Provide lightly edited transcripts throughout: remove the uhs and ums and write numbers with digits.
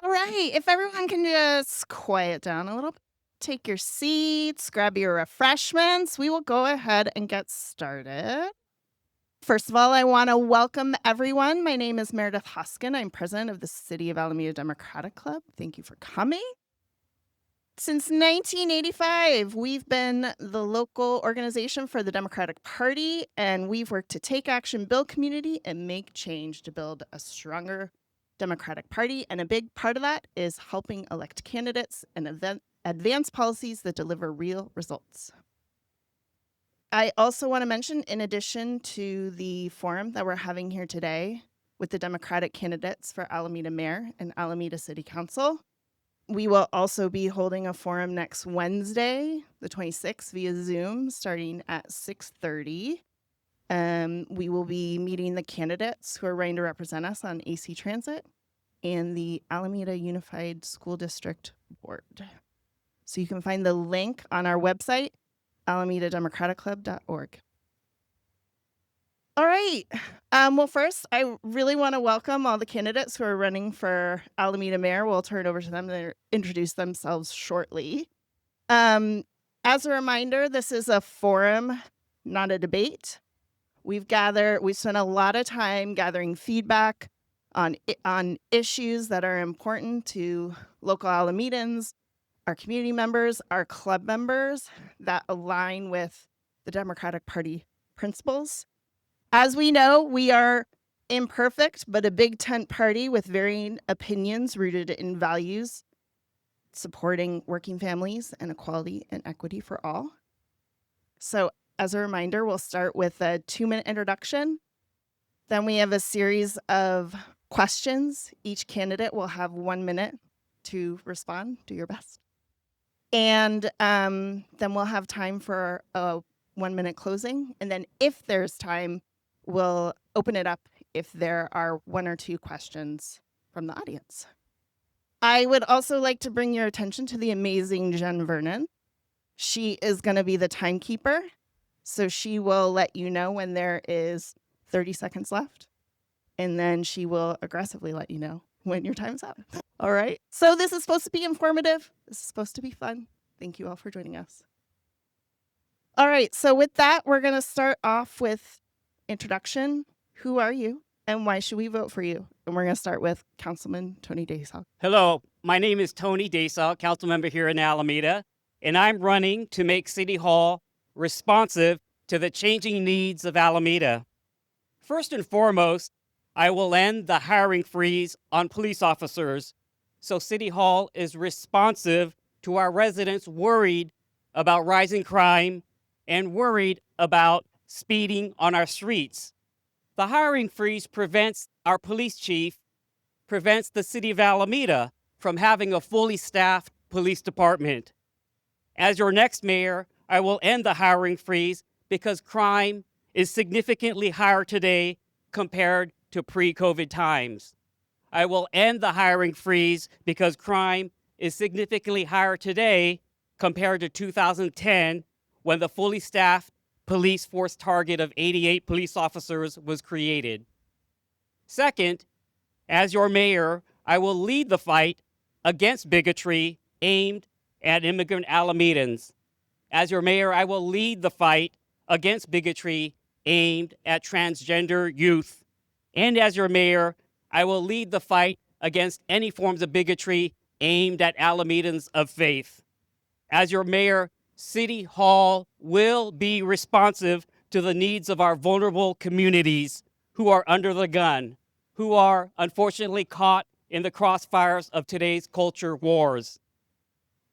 All right, if everyone can just quiet down a little bit, take your seats, grab your refreshments, we will go ahead and get started. First of all, I want to welcome everyone. My name is Meredith Hoskin. I'm president of the City of Alameda Democratic Club. Thank you for coming. Since 1985, we've been the local organization for the Democratic Party, and we've worked to take action, build community, and make change to build a stronger Democratic Party. And a big part of that is helping elect candidates and advance policies that deliver real results. I also want to mention, in addition to the forum that we're having here today with the Democratic candidates for Alameda Mayor and Alameda City Council, we will also be holding a forum next Wednesday, the 26th, via Zoom, starting at 6:30. We will be meeting the candidates who are running to represent us on AC Transit and the Alameda Unified School District Board. So you can find the link on our website, alamedademocraticclub.org. All right. Well, first, I really want to welcome all the candidates who are running for Alameda Mayor. We'll turn it over to them to introduce themselves shortly. As a reminder, this is a forum, not a debate. We've spent a lot of time gathering feedback on issues that are important to local Alamedans, our community members, our club members that align with the Democratic Party principles. As we know, we are imperfect, but a big tent party with varying opinions rooted in values, supporting working families and equality and equity for all. So as a reminder, we'll start with a 2-minute introduction. Then we have a series of questions. Each candidate will have 1 minute to respond. Do your best. And then we'll have time for a 1-minute closing. And then if there's time, we'll open it up if there are 1 or 2 questions from the audience. I would also like to bring your attention to the amazing Jen Vernon. She is going to be the timekeeper, so she will let you know when there is 30 seconds left, and then she will aggressively let you know when your time's up. All right? So this is supposed to be informative. This is supposed to be fun. Thank you all for joining us. All right, so with that, we're going to start off with introduction. Who are you and why should we vote for you? And we're going to start with Councilman Tony Daysog. Hello, my name is Tony Daysog, council member here in Alameda, and I'm running to make City Hall responsive to the changing needs of Alameda. First and foremost, I will end the hiring freeze on police officers so City Hall is responsive to our residents worried about rising crime and worried about speeding on our streets. The hiring freeze prevents our police chief, prevents the city of Alameda from having a fully staffed police department. As your next mayor, I will end the hiring freeze because crime is significantly higher today compared to pre-COVID times. I will end the hiring freeze because crime is significantly higher today compared to 2010 when the fully staffed police force target of 88 police officers was created. Second, as your mayor, I will lead the fight against bigotry aimed at immigrant Alamedans. As your mayor, I will lead the fight against bigotry aimed at transgender youth. And as your mayor, I will lead the fight against any forms of bigotry aimed at Alamedans of faith. As your mayor, City Hall will be responsive to the needs of our vulnerable communities who are under the gun, who are unfortunately caught in the crossfires of today's culture wars.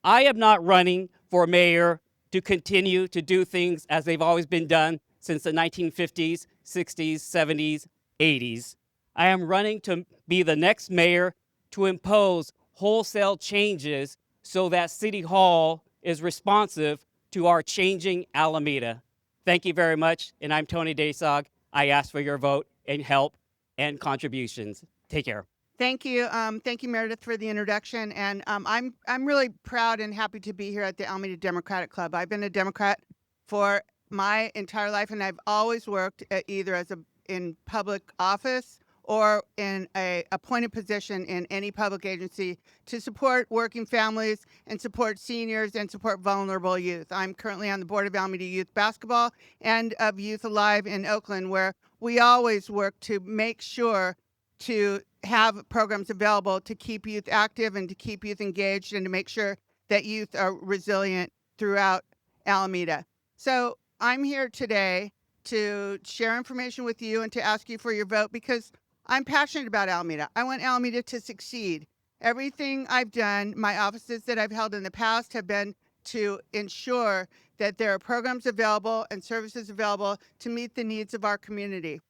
I am not running for mayor to continue to do things as they've always been done since the 1950s, 60s, 70s, 80s. I am running to be the next mayor to impose wholesale changes so that City Hall is responsive to our changing Alameda. Thank you very much, and I'm Tony Daysog. I ask for your vote and help and contributions. Take care. Thank you. Thank you, Meredith, for the introduction. And I'm really proud and happy to be here at the Alameda Democratic Club. I've been a Democrat for my entire life, and I've always worked either in public office or in a appointed position in any public agency to support working families and support seniors and support vulnerable youth. I'm currently on the board of Alameda Youth Basketball and of Youth Alive in Oakland, where we always work to make sure to have programs available to keep youth active and to keep youth engaged and to make sure that youth are resilient throughout Alameda. So I'm here today to share information with you and to ask you for your vote because I'm passionate about Alameda. I want Alameda to succeed. Everything I've done, my offices that I've held in the past have been to ensure that there are programs available and services available to meet the needs of our community.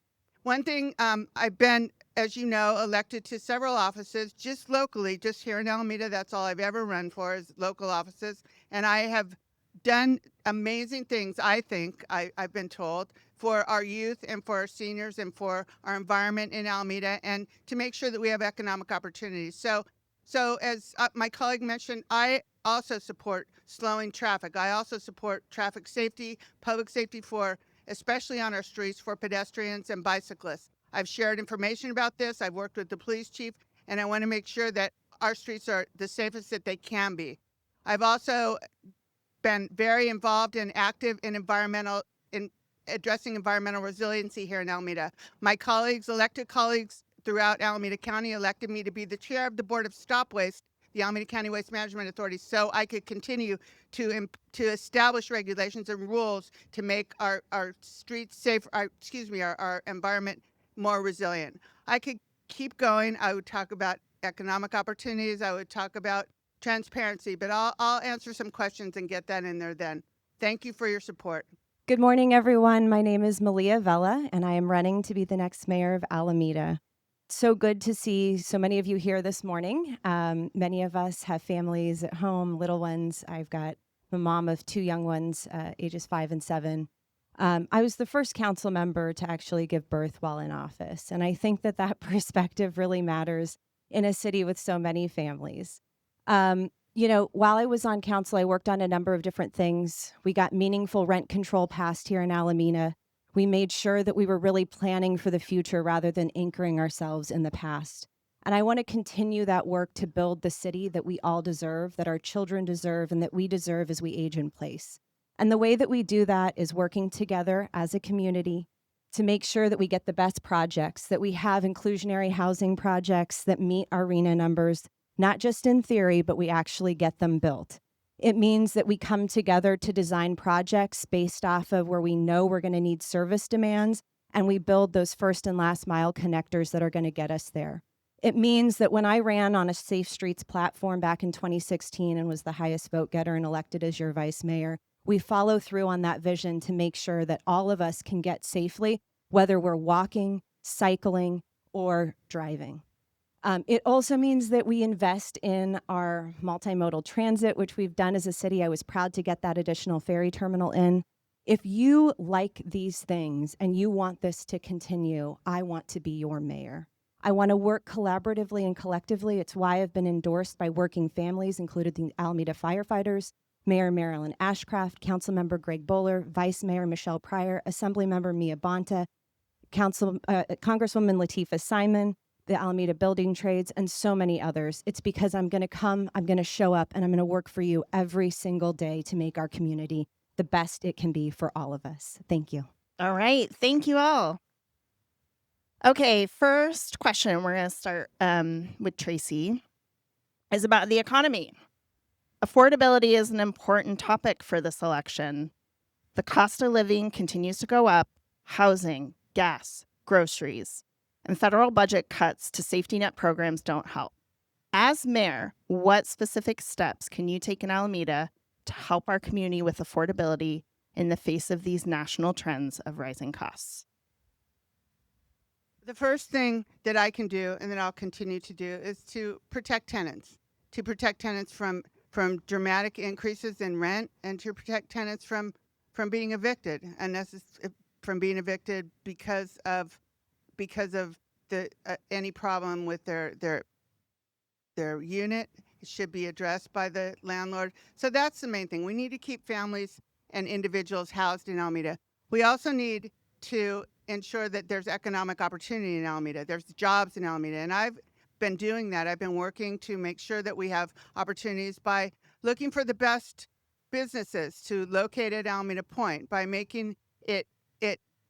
One thing, I've been, as you know, elected to several offices just locally, just here in Alameda. That's all I've ever run for is local offices. And I have done amazing things, I think, I've been told, for our youth and for our seniors and for our environment in Alameda and to make sure that we have economic opportunities. So as my colleague mentioned, I also support slowing traffic. I also support traffic safety, public safety for especially on our streets for pedestrians and bicyclists. I've shared information about this. I've worked with the police chief, and I want to make sure that our streets are the safest that they can be. I've also been very involved and active in addressing environmental resiliency here in Alameda. My colleagues, elected colleagues throughout Alameda County, elected me to be the chair of the Board of Stop Waste, the Alameda County Waste Management Authority, so I could continue to establish regulations and rules to make our streets safe, our environment more resilient. I could keep going. I would talk about economic opportunities. I would talk about transparency, but I'll answer some questions and get that in there then. Thank you for your support. Good morning, everyone. My name is Malia Vella, and I am running to be the next mayor of Alameda. So good to see so many of you here this morning. Many of us have families at home, little ones. I've got a mom of 2 young ones, ages 5 and 7. I was the first council member to actually give birth while in office, and I think that that perspective really matters in a city with so many families. While I was on council, I worked on a number of different things. We got meaningful rent control passed here in Alameda. We made sure that we were really planning for the future rather than anchoring ourselves in the past. And I want to continue that work to build the city that we all deserve, that our children deserve, and that we deserve as we age in place. And the way that we do that is working together as a community to make sure that we get the best projects, that we have inclusionary housing projects that meet our RHNA numbers, not just in theory, but we actually get them built. It means that we come together to design projects based off of where we know we're going to need service demands, and we build those first and last mile connectors that are going to get us there. It means that when I ran on a Safe Streets platform back in 2016 and was the highest vote getter and elected as your vice mayor, we follow through on that vision to make sure that all of us can get safely, whether we're walking, cycling, or driving. It also means that we invest in our multimodal transit, which we've done as a city. I was proud to get that additional ferry terminal in. If you like these things and you want this to continue, I want to be your mayor. I want to work collaboratively and collectively. It's why I've been endorsed by working families, including the Alameda firefighters, Mayor Marilyn Ashcraft, Councilmember Greg Bowler, Vice Mayor Michelle Pryor, Assemblymember Mia Bonta, Congresswoman Latifah Simon, the Alameda Building Trades, and so many others. It's because I'm going to come, I'm going to show up, and I'm going to work for you every single day to make our community the best it can be for all of us. Thank you. All right. Thank you all. Okay, first question we're going to start with Tracy is about the economy. Affordability is an important topic for this election. The cost of living continues to go up, housing, gas, groceries, and federal budget cuts to safety net programs don't help. As mayor, what specific steps can you take in Alameda to help our community with affordability in the face of these national trends of rising costs? The first thing that I can do, and that I'll continue to do, is to protect tenants from dramatic increases in rent, and to protect tenants from being evicted, and from being evicted because of the any problem with their unit. It should be addressed by the landlord. So that's the main thing. We need to keep families and individuals housed in Alameda. We also need to ensure that there's economic opportunity in Alameda. There's jobs in Alameda. And I've been doing that. I've been working to make sure that we have opportunities by looking for the best businesses to locate at Alameda Point, by making it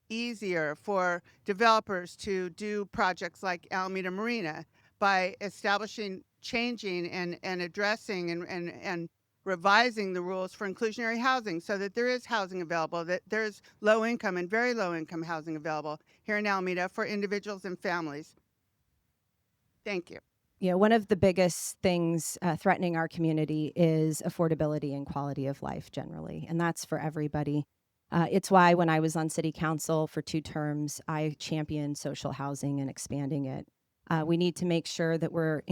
easier for developers to do projects like Alameda Marina, by establishing, changing, and addressing and revising the rules for inclusionary housing so that there is housing available, that there's low income and very low income housing available here in Alameda for individuals and families. Thank you. One of the biggest things threatening our community is affordability and quality of life generally, and that's for everybody. It's why when I was on city council for 2 terms, I championed social housing and expanding it. We need to make sure that we're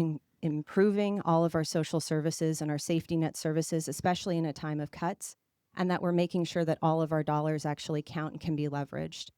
improving all of our social services and our safety net services, especially in a time of cuts, and that we're making sure that all of our dollars actually count and can be leveraged.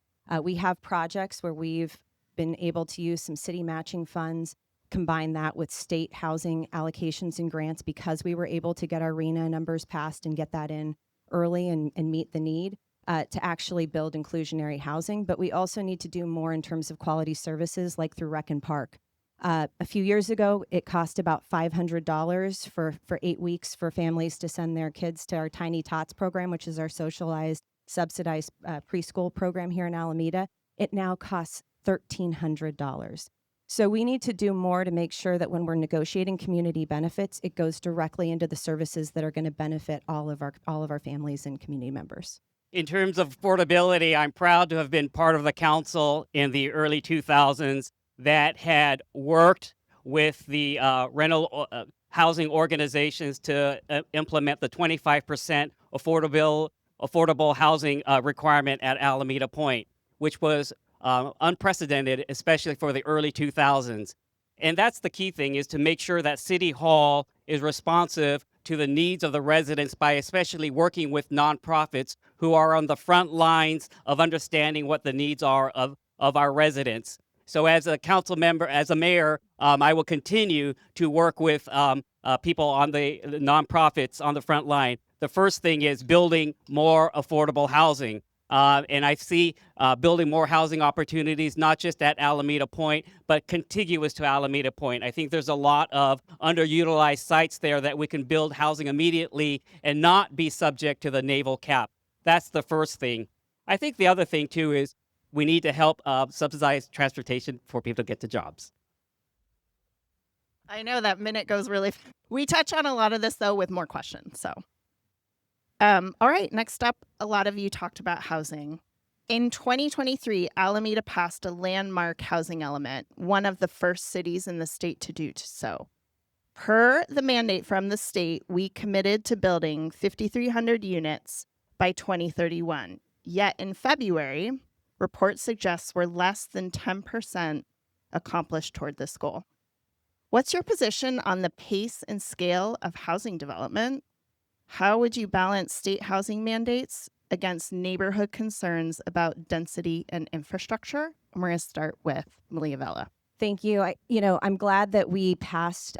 We have projects where we've been able to use some city matching funds, combine that with state housing allocations and grants because we were able to get our RENA numbers passed and get that in early and meet the need to actually build inclusionary housing. But we also need to do more in terms of quality services like through Rec and Park. A few years ago, it cost about $500 for 8 weeks for families to send their kids to our Tiny Tots program, which is our socialized, subsidized preschool program here in Alameda. It now costs $1,300. So we need to do more to make sure that when we're negotiating community benefits, it goes directly into the services that are going to benefit all of our families and community members. In terms of affordability, I'm proud to have been part of the council in the early 2000s that had worked with the rental housing organizations to implement the 25% affordable housing requirement at Alameda Point, which was unprecedented, especially for the early 2000s. And that's the key thing, is to make sure that City Hall is responsive to the needs of the residents by especially working with nonprofits who are on the front lines of understanding what the needs are of our residents. So as a council member, as a mayor, I will continue to work with people on the nonprofits on the front line. The first thing is building more affordable housing. And I see building more housing opportunities, not just at Alameda Point, but contiguous to Alameda Point. I think there's a lot of underutilized sites there that we can build housing immediately and not be subject to the naval cap. That's the first thing. I think the other thing, too, is we need to help subsidize transportation for people to get to jobs. I know that minute goes really We touch on a lot of this, though, with more questions, so. All right, next up, a lot of you talked about housing. In 2023, Alameda passed a landmark housing element, one of the first cities in the state to do so. Per the mandate from the state, we committed to building 5,300 units by 2031. Yet in February, reports suggest we're less than 10% accomplished toward this goal. What's your position on the pace and scale of housing development? How would you balance state housing mandates against neighborhood concerns about density and infrastructure? And we're going to start with Malia Vella. Thank you. I'm glad that we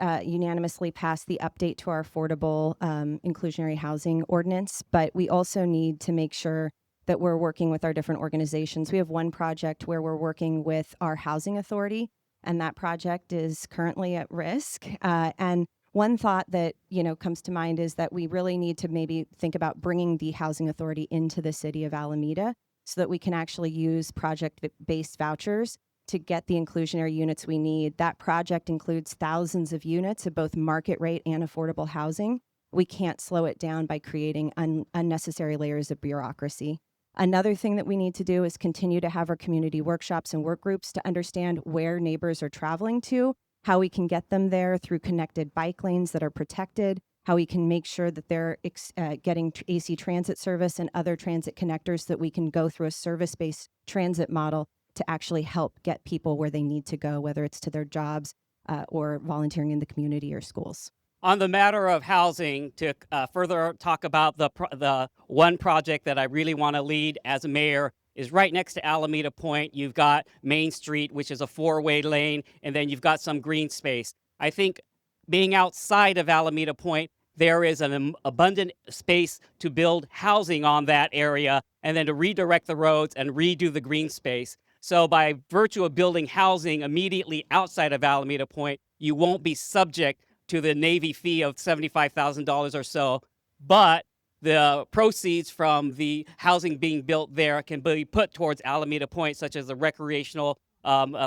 unanimously passed the update to our affordable inclusionary housing ordinance, but we also need to make sure that we're working with our different organizations. We have one project where we're working with our housing authority, and that project is currently at risk. And one thought that, comes to mind is that we really need to maybe think about bringing the housing authority into the city of Alameda so that we can actually use project-based vouchers to get the inclusionary units we need. That project includes thousands of units of both market rate and affordable housing. We can't slow it down by creating unnecessary layers of bureaucracy. Another thing that we need to do is continue to have our community workshops and work groups to understand where neighbors are traveling to, how we can get them there through connected bike lanes that are protected, how we can make sure that they're getting AC transit service and other transit connectors so that we can go through a service-based transit model to actually help get people where they need to go, whether it's to their jobs or volunteering in the community or schools. On the matter of housing, to further talk about the one project that I really want to lead as a mayor is right next to Alameda Point. You've got Main Street, which is a 4-way lane, and then you've got some green space. I think being outside of Alameda Point there is an abundant space to build housing on that area and then to redirect the roads and redo the green space. So by virtue of building housing immediately outside of Alameda Point, you won't be subject to the Navy fee of $75,000 or so, but the proceeds from the housing being built there can be put towards Alameda Point, such as the recreational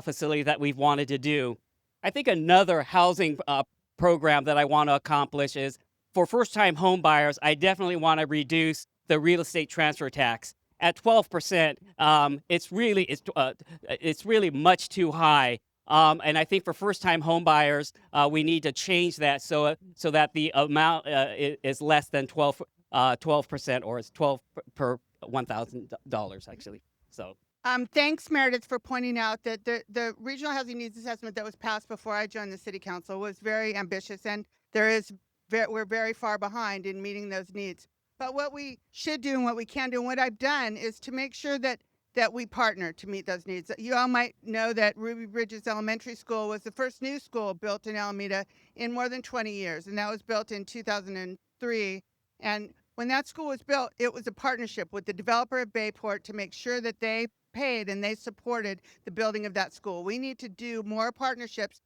facility that we've wanted to do. I think another housing program that I want to accomplish is for first-time home buyers, I definitely want to reduce the real estate transfer tax. At 12%, it's really much too high. And I think for first-time home buyers, we need to change that so that the amount is less than 12%, or it's 12 per $1,000 actually. So. Thanks, Meredith, for pointing out that the regional housing needs assessment that was passed before I joined the city council was very ambitious, and we're very far behind in meeting those needs. But what we should do and what we can do and what I've done is to make sure that we partner to meet those needs. You all might know that Ruby Bridges Elementary School was the first new school built in Alameda in more than 20 years, and that was built in 2003. And when that school was built, it was a partnership with the developer of Bayport to make sure that they paid and they supported the building of that school. We need to do more partnerships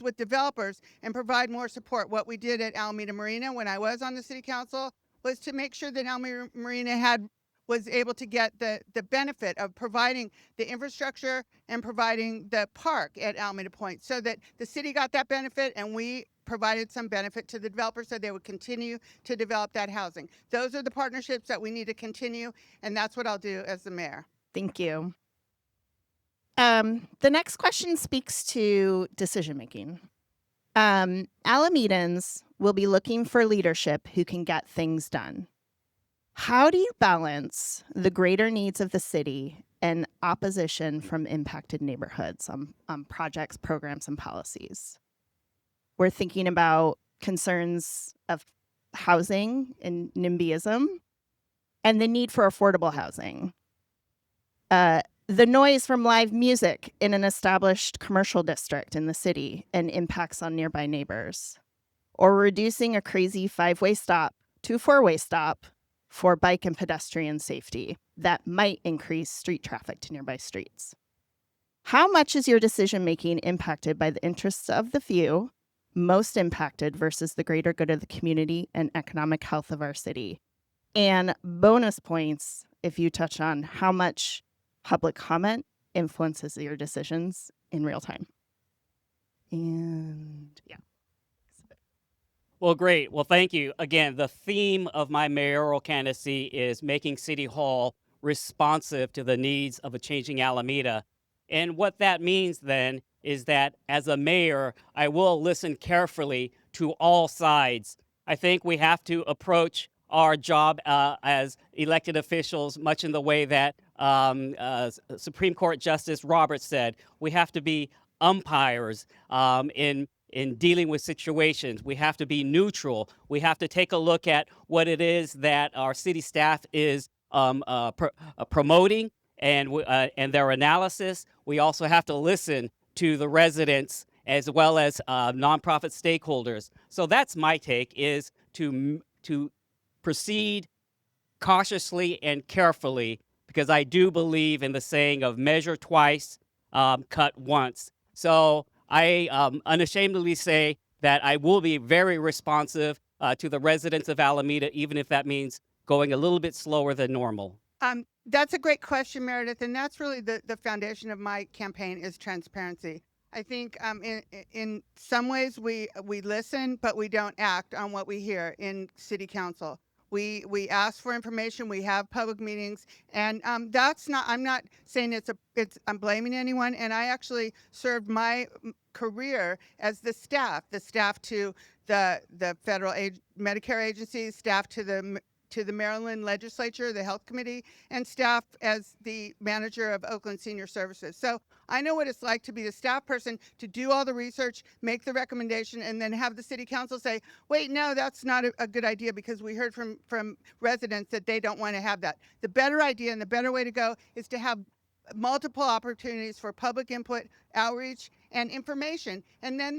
with developers and provide more support. What we did at Alameda Marina when I was on the city council was to make sure that Alameda Marina was able to get the benefit of providing the infrastructure and providing the park at Alameda Point, so that the city got that benefit and we provided some benefit to the developers so they would continue to develop that housing. Those are the partnerships that we need to continue, and that's what I'll do as the mayor. Thank you. The next question speaks to decision making. Alamedans will be looking for leadership who can get things done. How do you balance the greater needs of the city and opposition from impacted neighborhoods on projects, programs, and policies? We're thinking about concerns of housing and NIMBYism and the need for affordable housing. The noise from live music in an established commercial district in the city and impacts on nearby neighbors. Or reducing a crazy 5-way stop to a 4-way stop for bike and pedestrian safety that might increase street traffic to nearby streets. How much is your decision-making impacted by the interests of the few, most impacted versus the greater good of the community and economic health of our city? And bonus points if you touch on how much public comment influences your decisions in real time. And yeah. Well, great. Well, thank you. Again, the theme of my mayoral candidacy is making City Hall responsive to the needs of a changing Alameda. And what that means then is that as a mayor, I will listen carefully to all sides. I think we have to approach our job as elected officials much in the way that Supreme Court Justice Roberts said. We have to be umpires in dealing with situations. We have to be neutral. We have to take a look at what it is that our city staff is promoting and their analysis. We also have to listen to the residents as well as nonprofit stakeholders. So that's my take, is to proceed cautiously and carefully, because I do believe in the saying of measure twice, cut once. So I unashamedly say that I will be very responsive to the residents of Alameda, even if that means going a little bit slower than normal. That's a great question, Meredith, and that's really the foundation of my campaign is transparency. I think in some ways we listen, but we don't act on what we hear in city council. We ask for information, we have public meetings, and that's not, I'm not saying I'm blaming anyone, and I actually served my career as the staff to the federal Medicare agencies, staff to the Maryland legislature, the health committee, and staff as the manager of Oakland Senior Services. So I know what it's like to be the staff person, to do all the research, make the recommendation, and then have the city council say, wait, no, that's not a good idea, because we heard from residents that they don't want to have that. The better idea and the better way to go is to have multiple opportunities for public input, outreach, and information. And then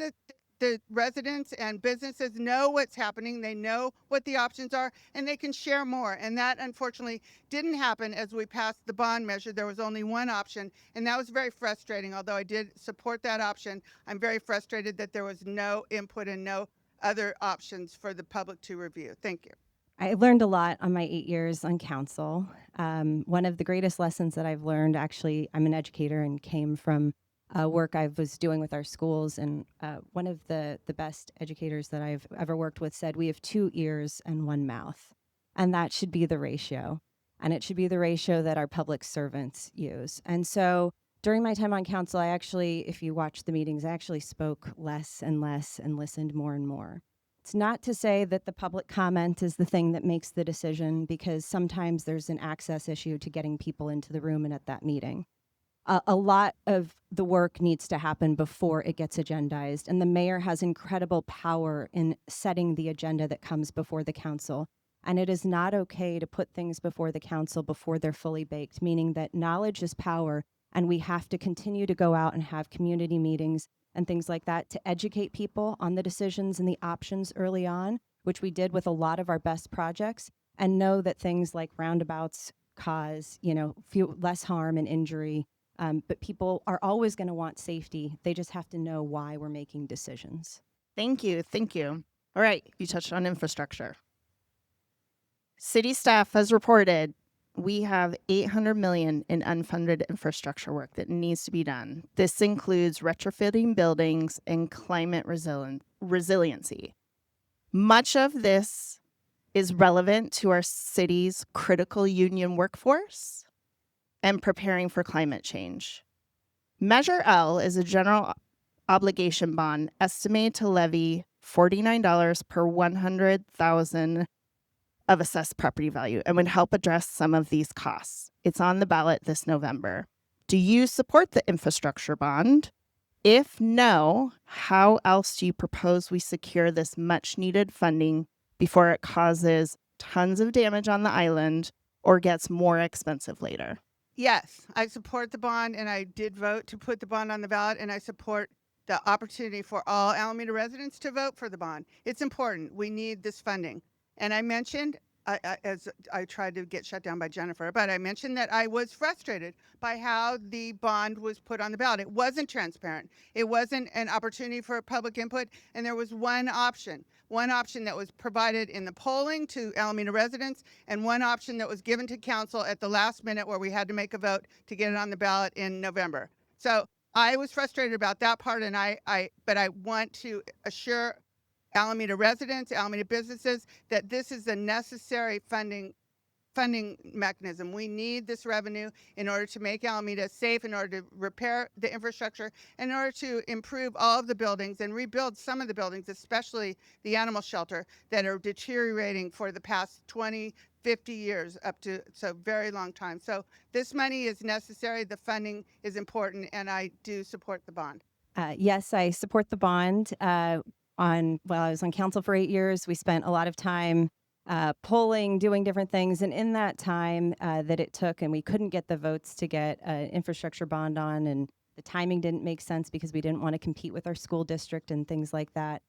the residents and businesses know what's happening. They know what the options are, and they can share more. And that, unfortunately, didn't happen as we passed the bond measure. There was only one option, and that was very frustrating. Although I did support that option, I'm very frustrated that there was no input and no other options for the public to review. Thank you. I learned a lot on my 8 years on council. One of the greatest lessons that I've learned, actually, I'm an educator and came from work I was doing with our schools. And one of the best educators that I've ever worked with said, we have 2 ears and 1 mouth. And that should be the ratio. And it should be the ratio that our public servants use. And so during my time on council, I actually, if you watch the meetings, I actually spoke less and less and listened more and more. It's not to say that the public comment is the thing that makes the decision, because sometimes there's an access issue to getting people into the room and at that meeting. A lot of the work needs to happen before it gets agendized, and the mayor has incredible power in setting the agenda that comes before the council. And it is not okay to put things before the council before they're fully baked, meaning that knowledge is power, and we have to continue to go out and have community meetings and things like that to educate people on the decisions and the options early on, which we did with a lot of our best projects, and know that things like roundabouts cause, less harm and injury. But people are always going to want safety. They just have to know why we're making decisions. Thank you. Thank you. All right. You touched on infrastructure. City staff has reported we have $800 million in unfunded infrastructure work that needs to be done. This includes retrofitting buildings and climate resiliency. Much of this is relevant to our city's critical union workforce and preparing for climate change. Measure L is a general obligation bond estimated to levy $49 per 100,000 of assessed property value and would help address some of these costs. It's on the ballot this November. Do you support the infrastructure bond? If no, how else do you propose we secure this much needed funding before it causes tons of damage on the island or gets more expensive later? Yes, I support the bond, and I did vote to put the bond on the ballot, and I support the opportunity for all Alameda residents to vote for the bond. It's important. We need this funding. And I mentioned, as I tried to get shut down by Jennifer, but I mentioned that I was frustrated by how the bond was put on the ballot. It wasn't transparent. It wasn't an opportunity for public input, and there was one option that was provided in the polling to Alameda residents, and one option that was given to council at the last minute where we had to make a vote to get it on the ballot in November. So I was frustrated about that part, and but I want to assure Alameda residents, Alameda businesses, that this is a necessary funding mechanism. We need this revenue in order to make Alameda safe, in order to repair the infrastructure, in order to improve all of the buildings and rebuild some of the buildings, especially the animal shelter, that are deteriorating for the past 20, 50 years, up to so very long time. So this money is necessary. The funding is important, and I do support the bond. Yes, I support the bond. I was on council for 8 years. We spent a lot of time polling, doing different things. And in that time that it took, and we couldn't get the votes to get an infrastructure bond on, and the timing didn't make sense because we didn't want to compete with our school district and things like that.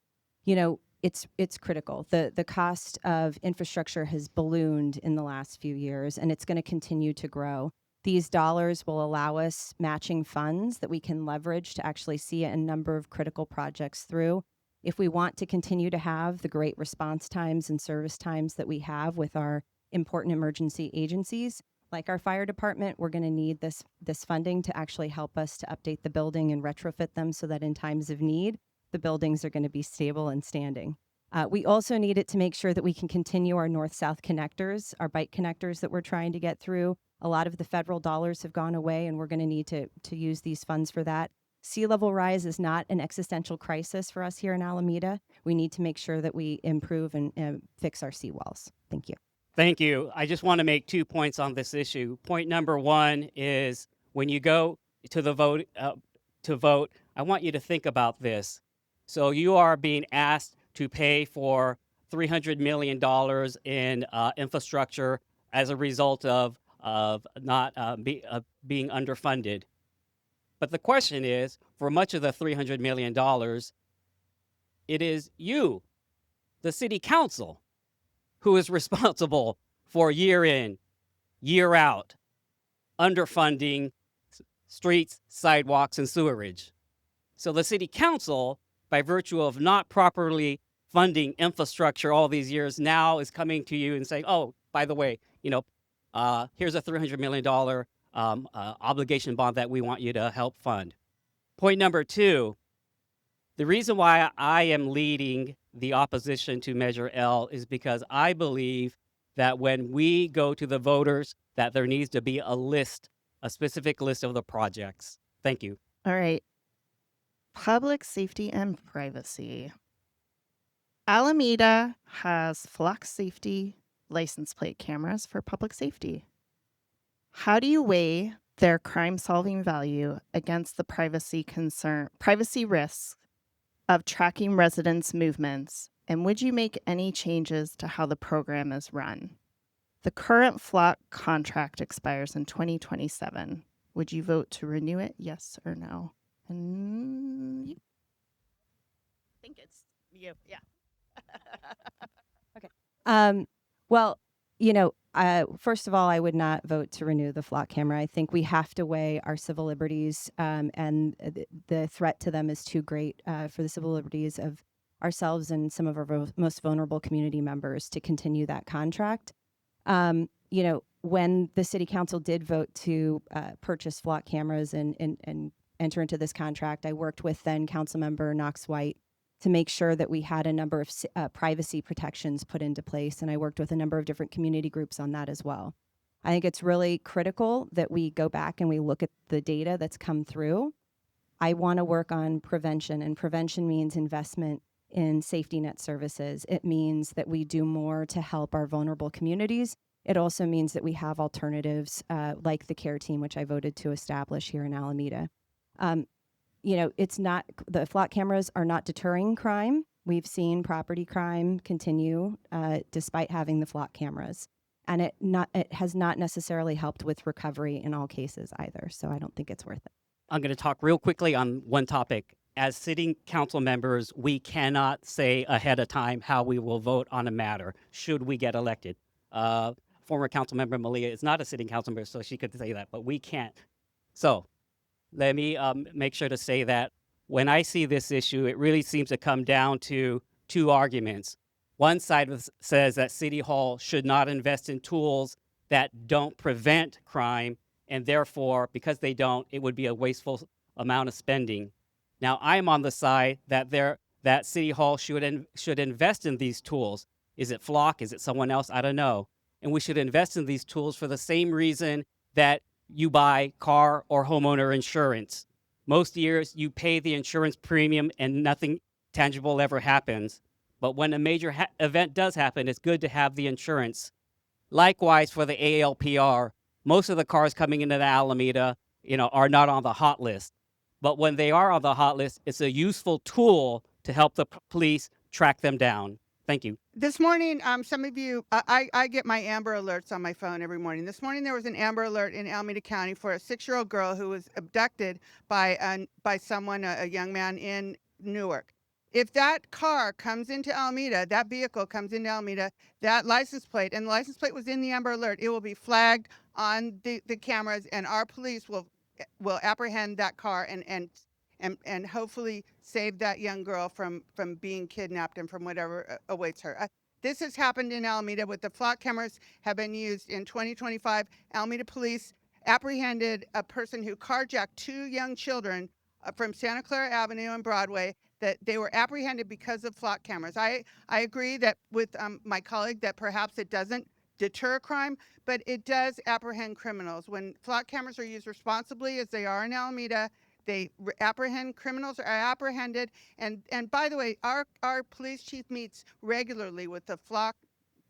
It's critical. The cost of infrastructure has ballooned in the last few years, and it's going to continue to grow. These dollars will allow us matching funds that we can leverage to actually see a number of critical projects through. If we want to continue to have the great response times and service times that we have with our important emergency agencies, like our fire department, we're going to need this funding to actually help us to update the building and retrofit them so that in times of need, the buildings are going to be stable and standing. We also need it to make sure that we can continue our north-south connectors, our bike connectors that we're trying to get through. A lot of the federal dollars have gone away, and we're going to need to use these funds for that. Sea level rise is not an existential crisis for us here in Alameda. We need to make sure that we improve and fix our seawalls. Thank you. Thank you. I just want to make 2 points on this issue. Point number 1 is when you go to the vote, I want you to think about this. So you are being asked to pay for $300 million in infrastructure as a result of not being underfunded. But the question is, for much of the $300 million, it is you, the city council, who is responsible for year in, year out, underfunding streets, sidewalks, and sewerage. So the city council, by virtue of not properly funding infrastructure all these years, now is coming to you and saying, oh, by the way, here's a $300 million obligation bond that we want you to help fund. Point number two, the reason why I am leading the opposition to Measure L is because I believe that when we go to the voters, that there needs to be a list, a specific list of the projects. Thank you. All right. Public safety and privacy. Alameda has flock safety license plate cameras for public safety. How do you weigh their crime-solving value against the privacy risks of tracking residents' movements, and would you make any changes to how the program is run? The current flock contract expires in 2027. Would you vote to renew it, yes or no? And I think it's you, yeah. Well, first of all, I would not vote to renew the flock camera. I think we have to weigh our civil liberties, and the threat to them is too great for the civil liberties of ourselves and some of our most vulnerable community members to continue that contract. When the city council did vote to purchase flock cameras and enter into this contract, I worked with then council member Amos White to make sure that we had a number of privacy protections put into place. And I worked with a number of different community groups on that as well. I think it's really critical that we go back and we look at the data that's come through. I want to work on prevention, and prevention means investment in safety net services. It means that we do more to help our vulnerable communities. It also means that we have alternatives like the care team, which I voted to establish here in Alameda. It's not, the flock cameras are not deterring crime. We've seen property crime continue despite having the flock cameras. And it has not necessarily helped with recovery in all cases either. So I don't think it's worth it. I'm going to talk real quickly on one topic. As city council members, we cannot say ahead of time how we will vote on a matter should we get elected. Former council member Malia is not a city council member, so she could say that, but we can't. So let me make sure to say that when I see this issue, it really seems to come down to two arguments. One side says that City Hall should not invest in tools that don't prevent crime, and therefore, because they don't, it would be a wasteful amount of spending. Now, I'm on the side that City Hall should invest in these tools. Is it Flock? Is it someone else? I don't know. And we should invest in these tools for the same reason that you buy car or homeowner insurance. Most years, you pay the insurance premium and nothing tangible ever happens. But when a major event does happen, it's good to have the insurance. Likewise, for the ALPR, most of the cars coming into the Alameda, are not on the hot list. But when they are on the hot list, it's a useful tool to help the police track them down. Thank you. This morning, some of you, I get my Amber Alerts on my phone every morning. This morning, there was an Amber Alert in Alameda County for a 6-year-old girl who was abducted by someone, a young man in Newark. If that car comes into Alameda, that vehicle comes into Alameda, that license plate, and the license plate was in the Amber Alert, it will be flagged on the cameras, and our police will apprehend that car and hopefully save that young girl from being kidnapped and from whatever awaits her. This has happened in Alameda with the flock cameras have been used in 2025. Alameda police apprehended a person who carjacked 2 young children from Santa Clara Avenue and Broadway. That they were apprehended because of flock cameras. I agree that with my colleague that perhaps it doesn't deter crime, but it does apprehend criminals. When flock cameras are used responsibly, as they are in Alameda, they apprehend criminals are apprehended. And by the way, our police chief meets regularly with the flock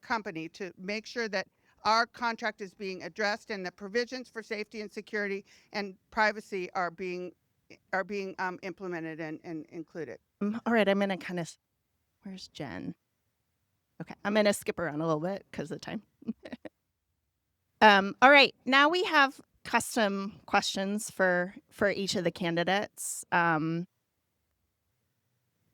company to make sure that our contract is being addressed and the provisions for safety and security and privacy are being implemented and included. All right, I'm going to where's Jen? Okay, I'm going to skip around a little bit because of time. All right, now we have custom questions for each of the candidates.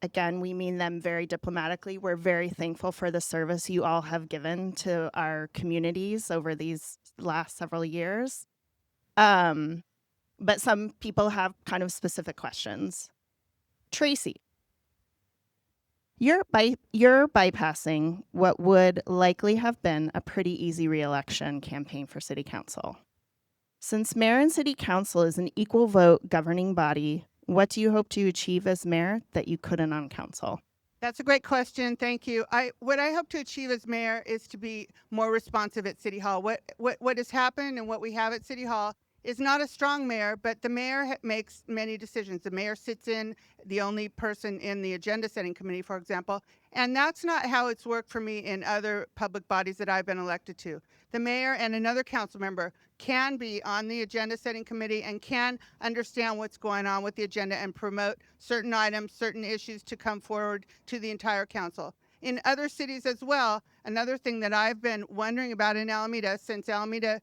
Again, we mean them very diplomatically. We're very thankful for the service you all have given to our communities over these last several years. But some people have kind of specific questions. Tracy, you're bypassing what would likely have been a pretty easy re-election campaign for city council. Since mayor and city council is an equal vote governing body, what do you hope to achieve as mayor that you couldn't on council? That's a great question. Thank you. What I hope to achieve as mayor is to be more responsive at City Hall. What has happened and what we have at City Hall is not a strong mayor, but the mayor makes many decisions. The mayor sits in, the only person in the agenda setting committee, for example, and that's not how it's worked for me in other public bodies that I've been elected to. The mayor and another council member can be on the agenda setting committee and can understand what's going on with the agenda and promote certain items, certain issues to come forward to the entire council. In other cities as well, another thing that I've been wondering about in Alameda, since Alameda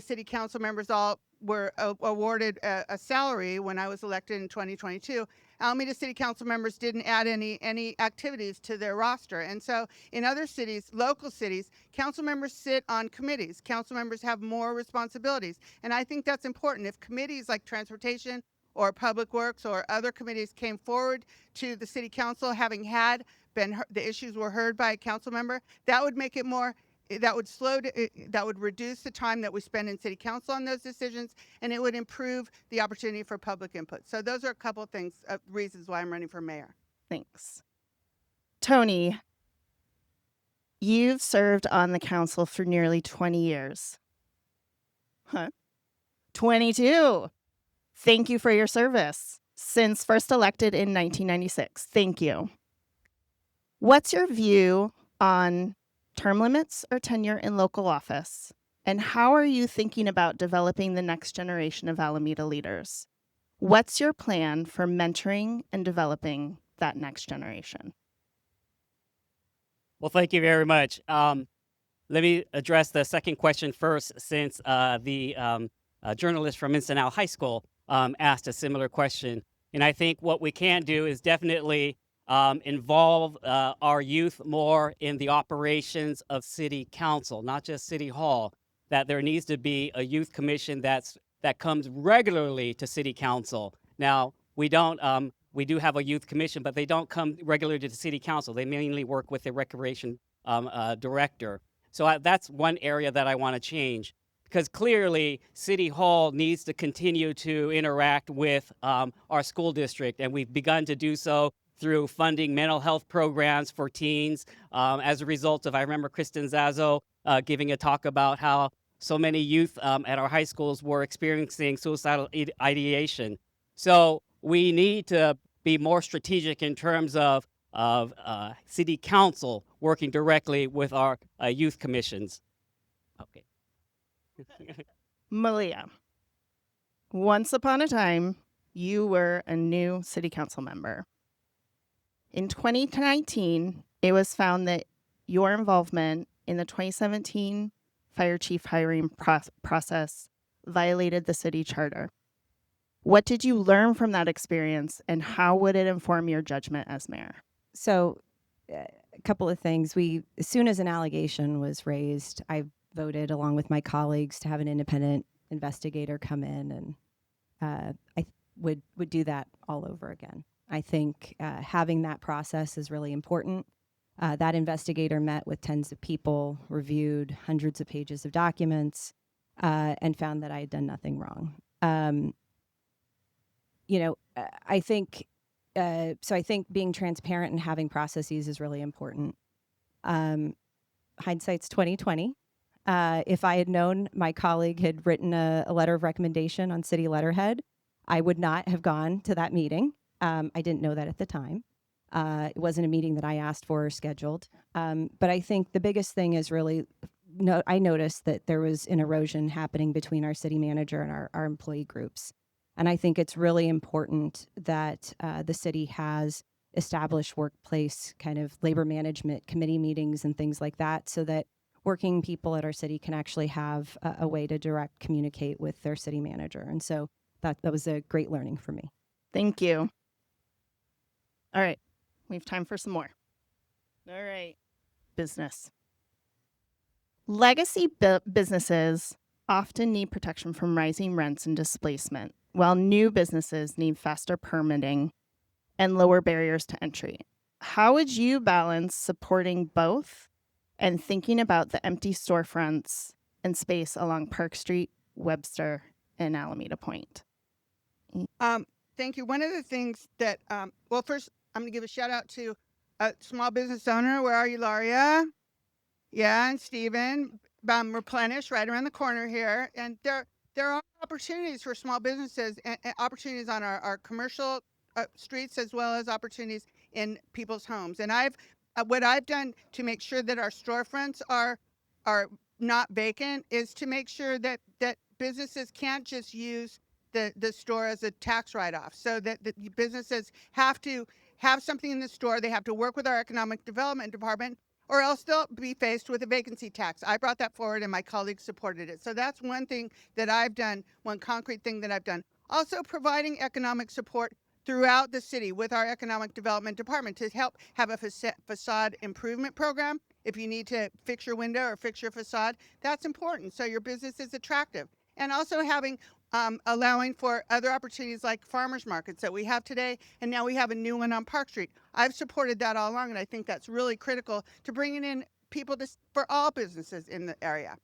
City Council members all were awarded a salary when I was elected in 2022, Alameda City Council members didn't add any activities to their roster. And so in other cities, local cities, council members sit on committees. Council members have more responsibilities. And I think that's important. If committees like transportation or public works or other committees came forward to the city council having the issues were heard by a council member, that would make it more that would reduce the time that we spend in city council on those decisions, and it would improve the opportunity for public input. So those are a couple of things, reasons why I'm running for mayor. Thanks. Tony, you've served on the council for nearly 20 years. 22. Thank you for your service since first elected in 1996. Thank you. What's your view on term limits or tenure in local office? And how are you thinking about developing the next generation of Alameda leaders? What's your plan for mentoring and developing that next generation? Well, thank you very much. Let me address the second question first, since the journalist from Ensenada High School asked a similar question. And I think what we can do is definitely involve our youth more in the operations of city council, not just city hall, that there needs to be a youth commission that comes regularly to city council. Now, we do have a youth commission, but they don't come regularly to the city council. They mainly work with the recreation director. So that's one area that I want to change, because clearly City Hall needs to continue to interact with our school district, and we've begun to do so through funding mental health programs for teens. As a result of, I remember Kristen Zazo giving a talk about how so many youth at our high schools were experiencing suicidal ideation. So we need to be more strategic in terms of city council working directly with our youth commissions. Okay. Malia, once upon a time, you were a new city council member. In 2019, it was found that your involvement in the 2017 fire chief hiring process violated the city charter. What did you learn from that experience, and how would it inform your judgment as mayor? So, a couple of things. As soon as an allegation was raised, I voted along with my colleagues to have an independent investigator come in, and I would do that all over again. I think having that process is really important. That investigator met with tens of people, reviewed hundreds of pages of documents, and found that I had done nothing wrong. I think being transparent and having processes is really important. Hindsight's 2020. If I had known my colleague had written a letter of recommendation on city letterhead, I would not have gone to that meeting. I didn't know that at the time. It wasn't a meeting that I asked for or scheduled. But I think the biggest thing is really, I noticed that there was an erosion happening between our city manager and our employee groups. And I think it's really important that the city has established workplace kind of labor management committee meetings and things like that, so that working people at our city can actually have a way to direct communicate with their city manager. And so that was a great learning for me. Thank you. All right. We have time for some more. All right. Business. Legacy businesses often need protection from rising rents and displacement, while new businesses need faster permitting and lower barriers to entry. How would you balance supporting both and thinking about the empty storefronts and space along Park Street, Webster, and Alameda Point? Thank you. One of the things that, well, first, I'm going to give a shout out to a small business owner. Where are you, Laria? Yeah, and Stephen. Replenish right around the corner here. And there are opportunities for small businesses and opportunities on our commercial streets, as well as opportunities in people's homes. And what I've done to make sure that our storefronts are not vacant is to make sure that businesses can't just use the store as a tax write-off, so that the businesses have to have something in the store. They have to work with our economic development department, or else they'll be faced with a vacancy tax. I brought that forward and my colleagues supported it. So that's one thing that I've done, one concrete thing that I've done. Also providing economic support throughout the city with our economic development department to help have a facade improvement program. If you need to fix your window or fix your facade, that's important, so your business is attractive. And also having allowing for other opportunities like farmers markets that we have today, and now we have a new one on Park Street. I've supported that all along, and I think that's really critical to bringing in people for all businesses in the area.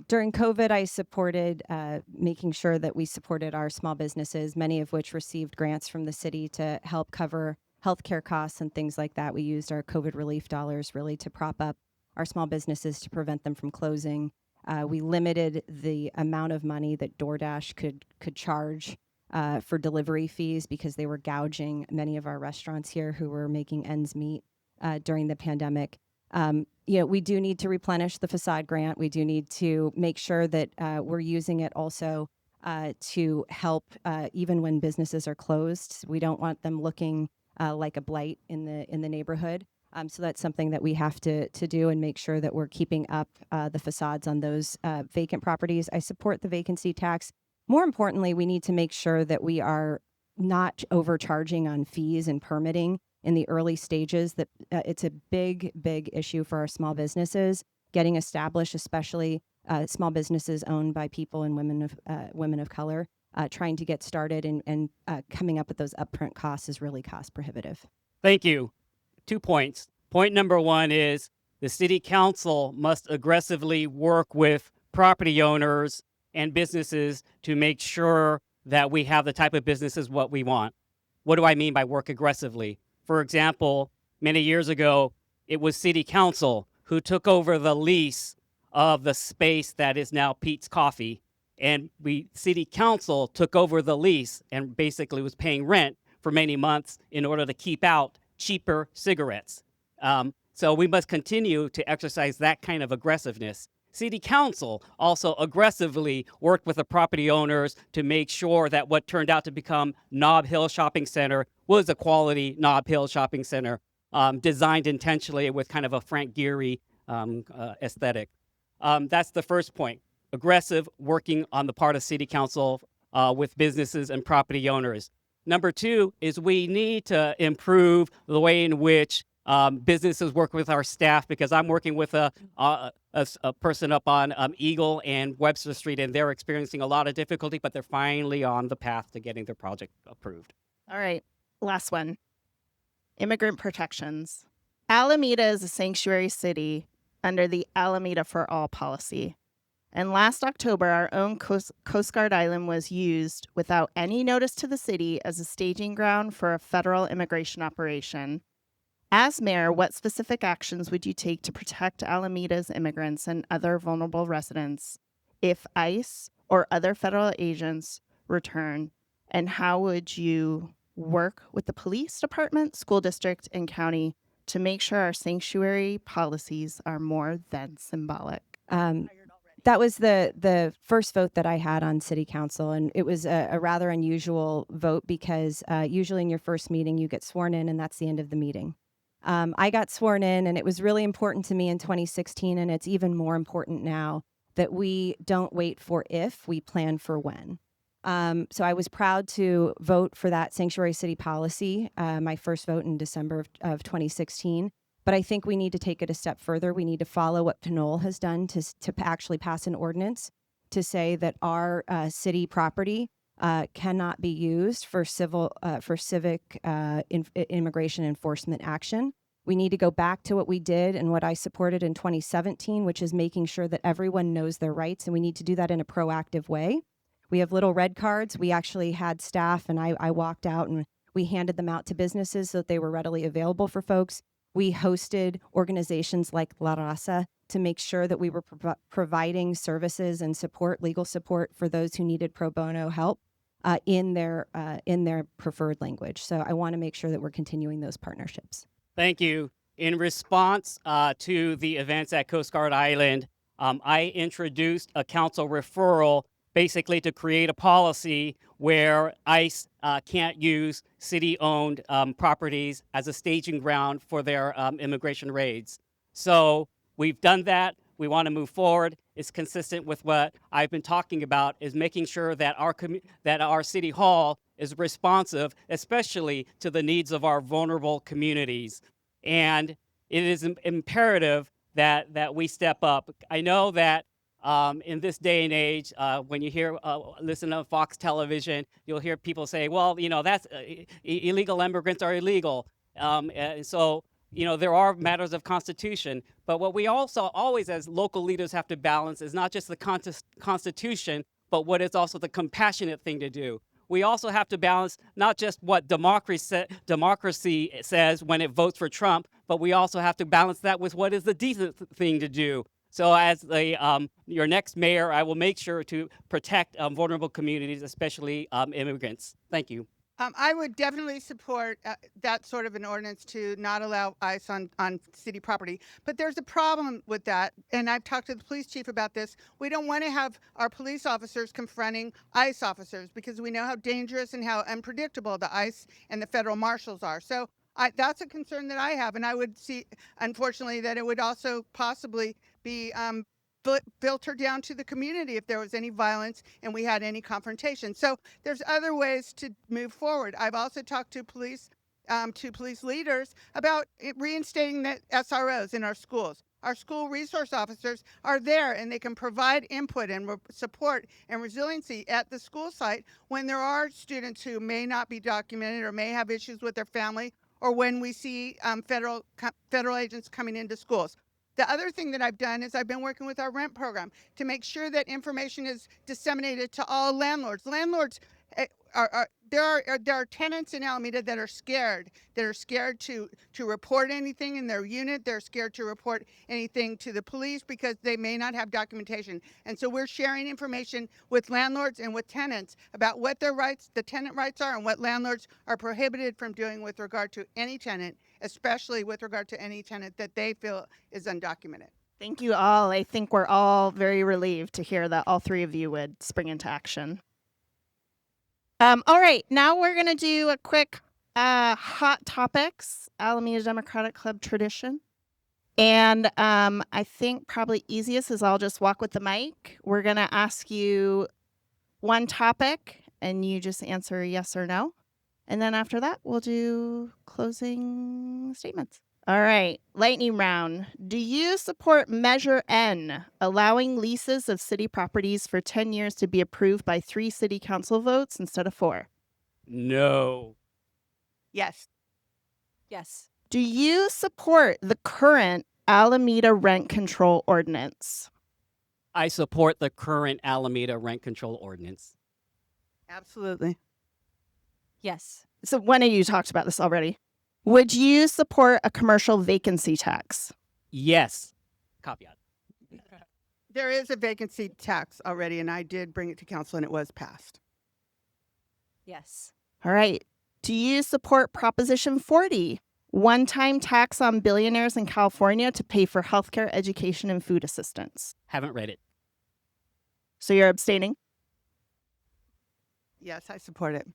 During COVID, I supported making sure that we supported our small businesses, many of which received grants from the city to help cover healthcare costs and things like that. We used our COVID relief dollars really to prop up our small businesses to prevent them from closing. We limited the amount of money that DoorDash could charge for delivery fees because they were gouging many of our restaurants here who were making ends meet during the pandemic. We do need to replenish the facade grant. We do need to make sure that we're using it also to help even when businesses are closed. We don't want them looking like a blight in the neighborhood. So that's something that we have to do and make sure that we're keeping up the facades on those vacant properties. I support the vacancy tax. More importantly, we need to make sure that we are not overcharging on fees and permitting in the early stages. That it's a big issue for our small businesses getting established, especially small businesses owned by people and women of color. Trying to get started and coming up with those upfront costs is really cost prohibitive. Thank you. 2 points. Point number 1 is the city council must aggressively work with property owners and businesses to make sure that we have the type of businesses what we want. What do I mean by work aggressively? For example, many years ago, it was city council who took over the lease of the space that is now Pete's Coffee. And city council took over the lease and basically was paying rent for many months in order to keep out cheaper cigarettes. So we must continue to exercise that kind of aggressiveness. City council also aggressively worked with the property owners to make sure that what turned out to become Nob Hill Shopping Center was a quality Nob Hill Shopping Center, designed intentionally with kind of a Frank Gehry aesthetic. That's the first point. Aggressive working on the part of city council with businesses and property owners. Number 2 is we need to improve the way in which businesses work with our staff, because I'm working with a person up on Eagle and Webster Street, and they're experiencing a lot of difficulty, but they're finally on the path to getting their project approved. All right, last one. Immigrant Protections. Alameda is a sanctuary city under the Alameda for All policy. And last October, our own Coast Guard Island was used without any notice to the city as a staging ground for a federal immigration operation. As mayor, what specific actions would you take to protect Alameda's immigrants and other vulnerable residents if ICE or other federal agents return? And how would you work with the police department, school district, and county to make sure our sanctuary policies are more than symbolic? That was the first vote that I had on city council, and it was a rather unusual vote because usually in your first meeting you get sworn in and that's the end of the meeting. I got sworn in, and it was really important to me in 2016, and it's even more important now that we don't wait for if, we plan for when. So I was proud to vote for that sanctuary city policy, my first vote in December of 2016. But I think we need to take it a step further. We need to follow what Pinole has done to actually pass an ordinance to say that our city property cannot be used for civic immigration enforcement action. We need to go back to what we did and what I supported in 2017, which is making sure that everyone knows their rights, and we need to do that in a proactive way. We have little red cards. We actually had staff, and I walked out and we handed them out to businesses so that they were readily available for folks. We hosted organizations like La Raza to make sure that we were providing services and support, legal support for those who needed pro bono help in their preferred language. So I want to make sure that we're continuing those partnerships. Thank you. In response to the events at Coast Guard Island, I introduced a council referral basically to create a policy where ICE can't use city-owned properties as a staging ground for their immigration raids. So we've done that. We want to move forward. It's consistent with what I've been talking about, is making sure that our city hall is responsive, especially to the needs of our vulnerable communities. And it is imperative that we step up. I know that in this day and age, when you listen to Fox television, you'll hear people say, well, that's illegal immigrants are illegal. And so, there are matters of constitution. But what we also always as local leaders have to balance is not just the constitution, but what is also the compassionate thing to do. We also have to balance not just what democracy says when it votes for Trump, but we also have to balance that with what is the decent thing to do. So as your next mayor, I will make sure to protect vulnerable communities, especially immigrants. Thank you. I would definitely support that sort of an ordinance to not allow ICE on city property. But there's a problem with that, and I've talked to the police chief about this. We don't want to have our police officers confronting ICE officers because we know how dangerous and how unpredictable the ICE and the federal marshals are. So that's a concern that I have, and I would see, unfortunately, that it would also possibly be filtered down to the community if there was any violence and we had any confrontation. So there's other ways to move forward. I've also talked to police leaders about reinstating the SROs in our schools. Our school resource officers are there and they can provide input and support and resiliency at the school site when there are students who may not be documented or may have issues with their family, or when we see federal agents coming into schools. The other thing that I've done is I've been working with our rent program to make sure that information is disseminated to all landlords. Landlords there are tenants in Alameda that are scared to report anything in their unit. They're scared to report anything to the police because they may not have documentation. And so we're sharing information with landlords and with tenants about what their rights, the tenant rights are, and what landlords are prohibited from doing with regard to any tenant, especially with regard to any tenant that they feel is undocumented. Thank you all. I think we're all very relieved to hear that all three of you would spring into action. All right, now we're going to do a quick hot topics, Alameda Democratic Club tradition. And I think probably easiest is I'll just walk with the mic. We're going to ask you one topic and you just answer yes or no. And then after that, we'll do closing statements. All right, lightning round. Do you support Measure N, allowing leases of city properties for 10 years to be approved by 3 city council votes instead of 4? No. Yes. Yes. Do you support the current Alameda rent control ordinance? I support the current Alameda rent control ordinance. Absolutely. Yes. So one of you talked about this already. Would you support a commercial vacancy tax? Yes. Caveat. There is a vacancy tax already, and I did bring it to council, and it was passed. Yes. All right. Do you support Proposition 40, one-time tax on billionaires in California to pay for healthcare, education, and food assistance? Haven't read it. So you're abstaining? Yes, I support it.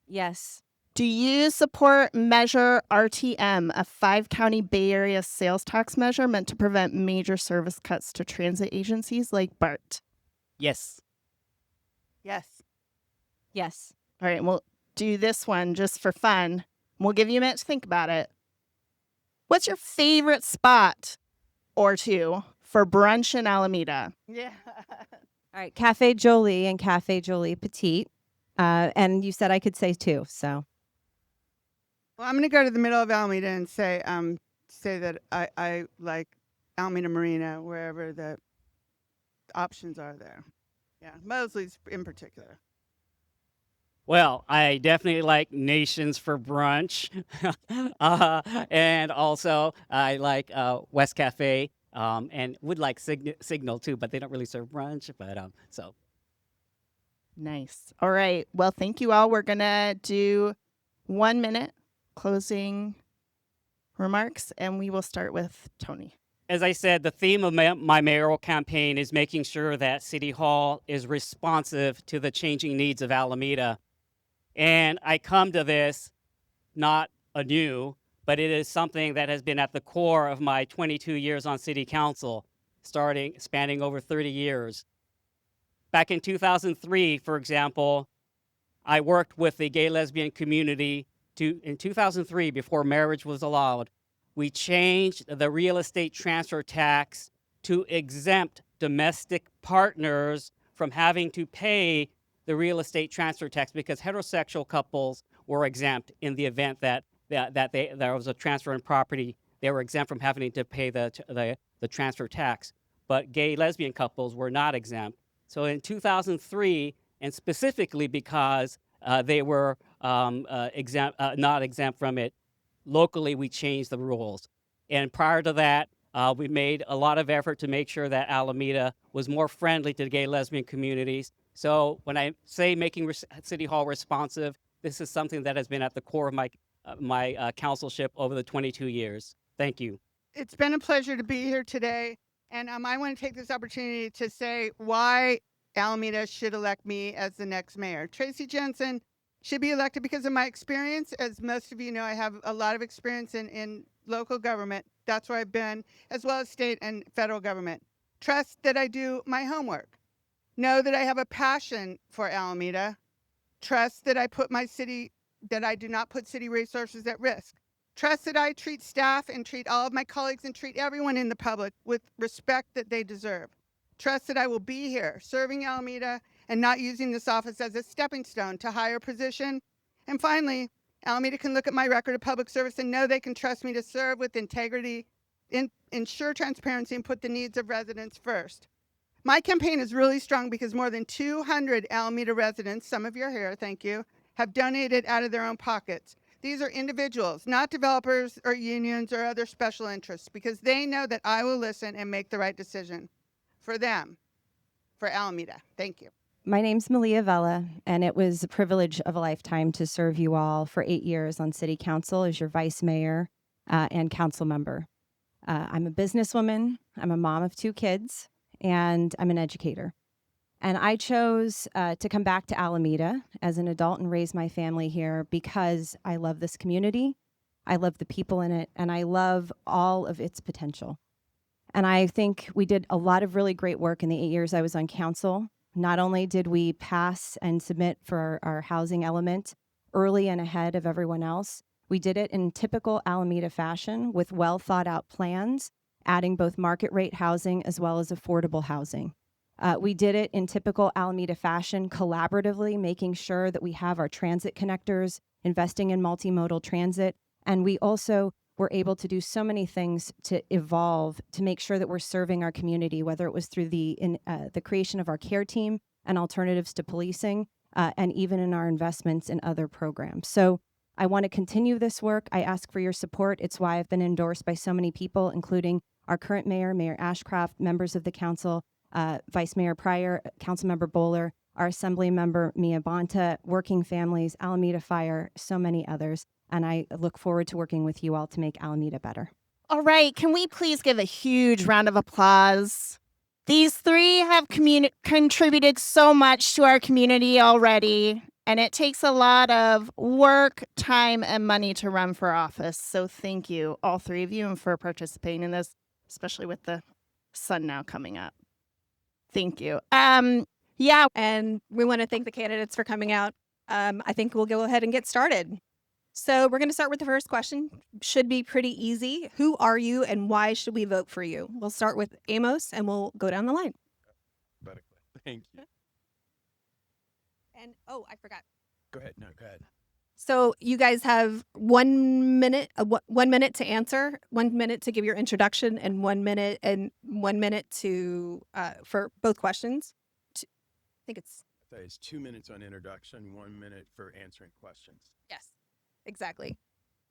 Yes. Do you support Measure RTM, a 5-county Bay Area sales tax measure meant to prevent major service cuts to transit agencies like BART? Yes. Yes. Yes. All right, we'll do this one just for fun. We'll give you a minute to think about it. What's your favorite spot or two for brunch in Alameda? Yeah. All right. Cafe Jolie and Cafe Jolie Petite. And you said I could say two. So Well, I'm going to go to the middle of Alameda and say that I like Alameda Marina, wherever the options are there. Yeah, Mosley's in particular. Well, I definitely like Nations for brunch, and also I like West Cafe, and would like Signal too, but they don't really serve brunch. But so Nice. All right. Well, thank you all. We're going to do 1 minute closing remarks, and we will start with Tony. as I said, the theme of my mayoral campaign is making sure that City Hall is responsive to the changing needs of Alameda. And I come to this not anew, but it is something that has been at the core of my 22 years on City Council, spanning over 30 years. Back in 2003, for example, I worked with the gay lesbian community in 2003, before marriage was allowed, we changed the real estate transfer tax to exempt domestic partners from having to pay the real estate transfer tax, because heterosexual couples were exempt in the event that there was a transfer in property. They were exempt from having to pay the transfer tax, but gay lesbian couples were not exempt. So in 2003, and specifically because they were not exempt from it, locally we changed the rules. And prior to that, we made a lot of effort to make sure that Alameda was more friendly to the gay lesbian communities. So when I say making City Hall responsive, this is something that has been at the core of my councilship over the 22 years. Thank you. It's been a pleasure to be here today, and I want to take this opportunity to say why Alameda should elect me as the next mayor. Tracy Jensen should be elected because of my experience. As most of you know, I have a lot of experience in local government. That's where I've been, as well as state and federal government. Trust that I do my homework. Know that I have a passion for Alameda. Trust that I do not put city resources at risk. Trust that I treat staff and treat all of my colleagues and treat everyone in the public with respect that they deserve. Trust that I will be here serving Alameda and not using this office as a stepping stone to higher position. And finally, Alameda can look at my record of public service and know they can trust me to serve with integrity, ensure transparency, and put the needs of residents first. My campaign is really strong because more than 200 Alameda residents, some of you are here, thank you, have donated out of their own pockets. These are individuals, not developers or unions or other special interests, because they know that I will listen and make the right decision for them, for Alameda. Thank you. my name's Malia Vella, and it was a privilege of a lifetime to serve you all for 8 years on City Council as your vice mayor and council member. I'm a businesswoman, I'm a mom of 2 kids, and I'm an educator. And I chose to come back to Alameda as an adult and raise my family here because I love this community, I love the people in it, and I love all of its potential. And I think we did a lot of really great work in the 8 years I was on council. Not only did we pass and submit for our housing element early and ahead of everyone else, we did it in typical Alameda fashion with well thought out plans, adding both market rate housing as well as affordable housing. We did it in typical Alameda fashion, collaboratively, making sure that we have our transit connectors, investing in multimodal transit, and we also were able to do so many things to evolve to make sure that we're serving our community, whether it was through the creation of our care team and alternatives to policing, and even in our investments in other programs. So I want to continue this work. I ask for your support. It's why I've been endorsed by so many people, including our current mayor, Mayor Ashcraft, members of the council, Vice Mayor Pryor, Councilmember Bowler, our Assembly Member Mia Bonta, Working Families, Alameda Fire, so many others. And I look forward to working with you all to make Alameda better. All right, can we please give a huge round of applause? These 3 have contributed so much to our community already, and it takes a lot of work, time, and money to run for office. So thank you, all 3 of you, and for participating in this, especially with the sun now coming up. Thank you. Yeah. And we want to thank the candidates for coming out I think we'll go ahead and get started. So we're going to start with the first question. Should be pretty easy. Who are you and why should we vote for you? We'll start with Amos and we'll go down the line. Thank you. And oh, I forgot. Go ahead. No, go ahead. So you guys have 1 minute, 1 minute to answer, 1 minute to give your introduction, and 1 minute to for both questions. I think it's That is 2 minutes on introduction, 1 minute for answering questions. yes, exactly.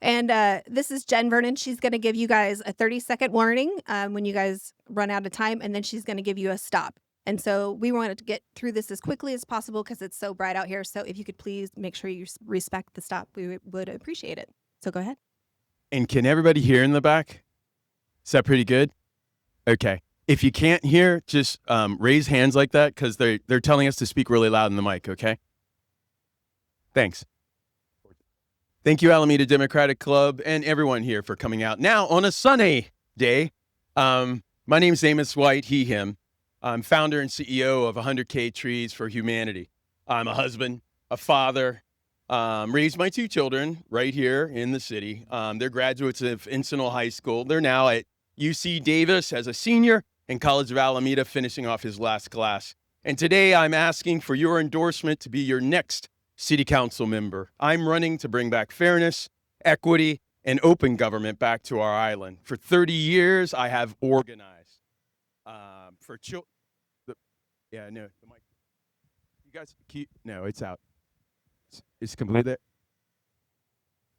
And this is Jen Vernon. She's going to give you guys a 30-second warning when you guys run out of time, and then she's going to give you a stop. And so we wanted to get through this as quickly as possible because it's so bright out here. So if you could please make sure you respect the stop, we would appreciate it. So go ahead. And can everybody hear in the back? Is that pretty good? Okay. If you can't hear, just raise hands like that because they're telling us to speak really loud in the mic, okay? Thanks. Thank you, Alameda Democratic Club, and everyone here for coming out. Now, on a sunny day, my name's Amos White, he, him. I'm founder and CEO of 100K Trees for Humanity. I'm a husband, a father, raised my 2 children right here in the city. They're graduates of Encinal High School. They're now at UC Davis as a senior and College of Alameda finishing off his last class. And today I'm asking for your endorsement to be your next city council member. I'm running to bring back fairness, equity, and open government back to our island. For 30 years, I have organized for children. Yeah, no, the mic. You guys keep, no, it's out. It's completely there.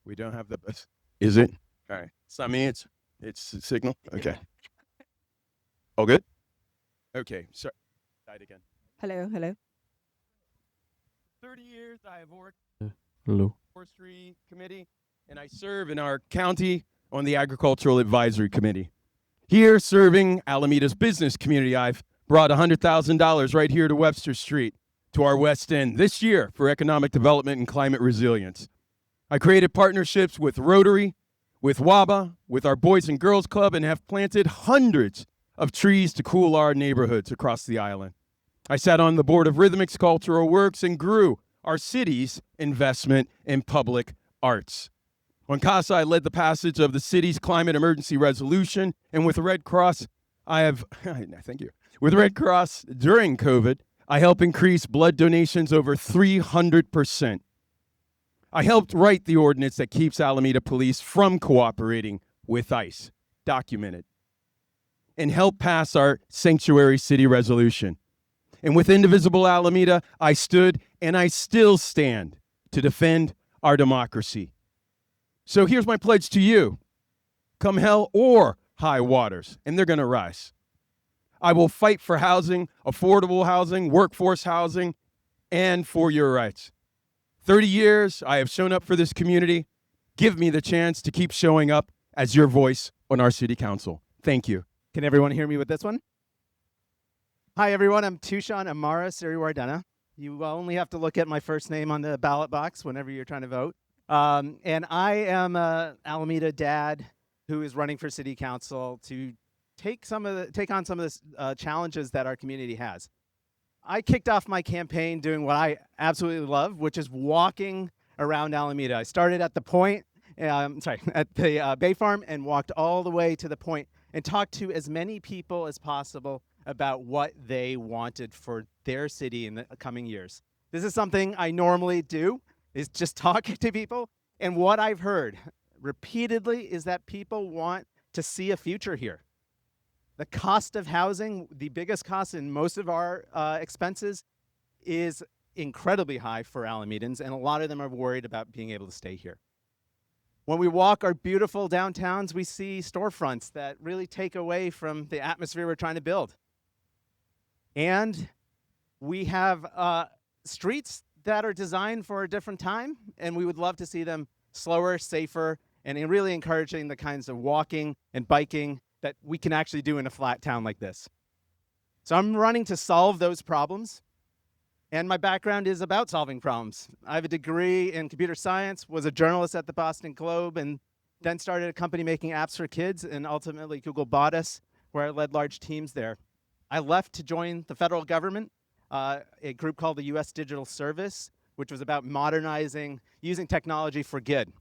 We don't have the best. Is it? All right. It's not me, it's the signal. Okay. All good? Okay, sorry. Died again. Hello, hello. 30 years I have worked Hello. Forestry Committee, and I serve in our county on the Agricultural Advisory Committee. Here, serving Alameda's business community, I've brought $100,000 right here to Webster Street, to our West End, this year for economic development and climate resilience. I created partnerships with Rotary, with WABA, with our Boys and Girls Club, and have planted hundreds of trees to cool our neighborhoods across the island. I sat on the board of Rhythmics Cultural Works and grew our city's investment in public arts. On CASA, I led the passage of the city's climate emergency resolution, and with the Red Cross, thank you. With Red Cross during COVID, I helped increase blood donations over 300%. I helped write the ordinance that keeps Alameda Police from cooperating with ICE, documented, and helped pass our Sanctuary City Resolution. And with Indivisible Alameda, I stood and I still stand to defend our democracy. So here's my pledge to you. Come hell or high waters, and they're going to rise. I will fight for housing, affordable housing, workforce housing, and for your rights. 30 years, I have shown up for this community. Give me the chance to keep showing up as your voice on our city council. Thank you. Can everyone hear me with this one? Hi, everyone. I'm Tushan Amarasiriwardena. You only have to look at my first name on the ballot box whenever you're trying to vote. And I am a Alameda dad who is running for city council to take on some of the challenges that our community has. I kicked off my campaign doing what I absolutely love, which is walking around Alameda. I started at the point, at the Bay Farm, and walked all the way to the point and talked to as many people as possible about what they wanted for their city in the coming years. This is something I normally do, is just talk to people. And what I've heard repeatedly is that people want to see a future here. The cost of housing, the biggest cost in most of our expenses, is incredibly high for Alamedans, and a lot of them are worried about being able to stay here. When we walk our beautiful downtowns, we see storefronts that really take away from the atmosphere we're trying to build. And we have streets that are designed for a different time, and we would love to see them slower, safer, and really encouraging the kinds of walking and biking that we can actually do in a flat town like this. So I'm running to solve those problems, and my background is about solving problems. I have a degree in computer science, was a journalist at the Boston Globe, and then started a company making apps for kids, and ultimately Google bought us, where I led large teams there. I left to join the federal government, a group called the U.S. Digital Service, which was about modernizing, using technology for good.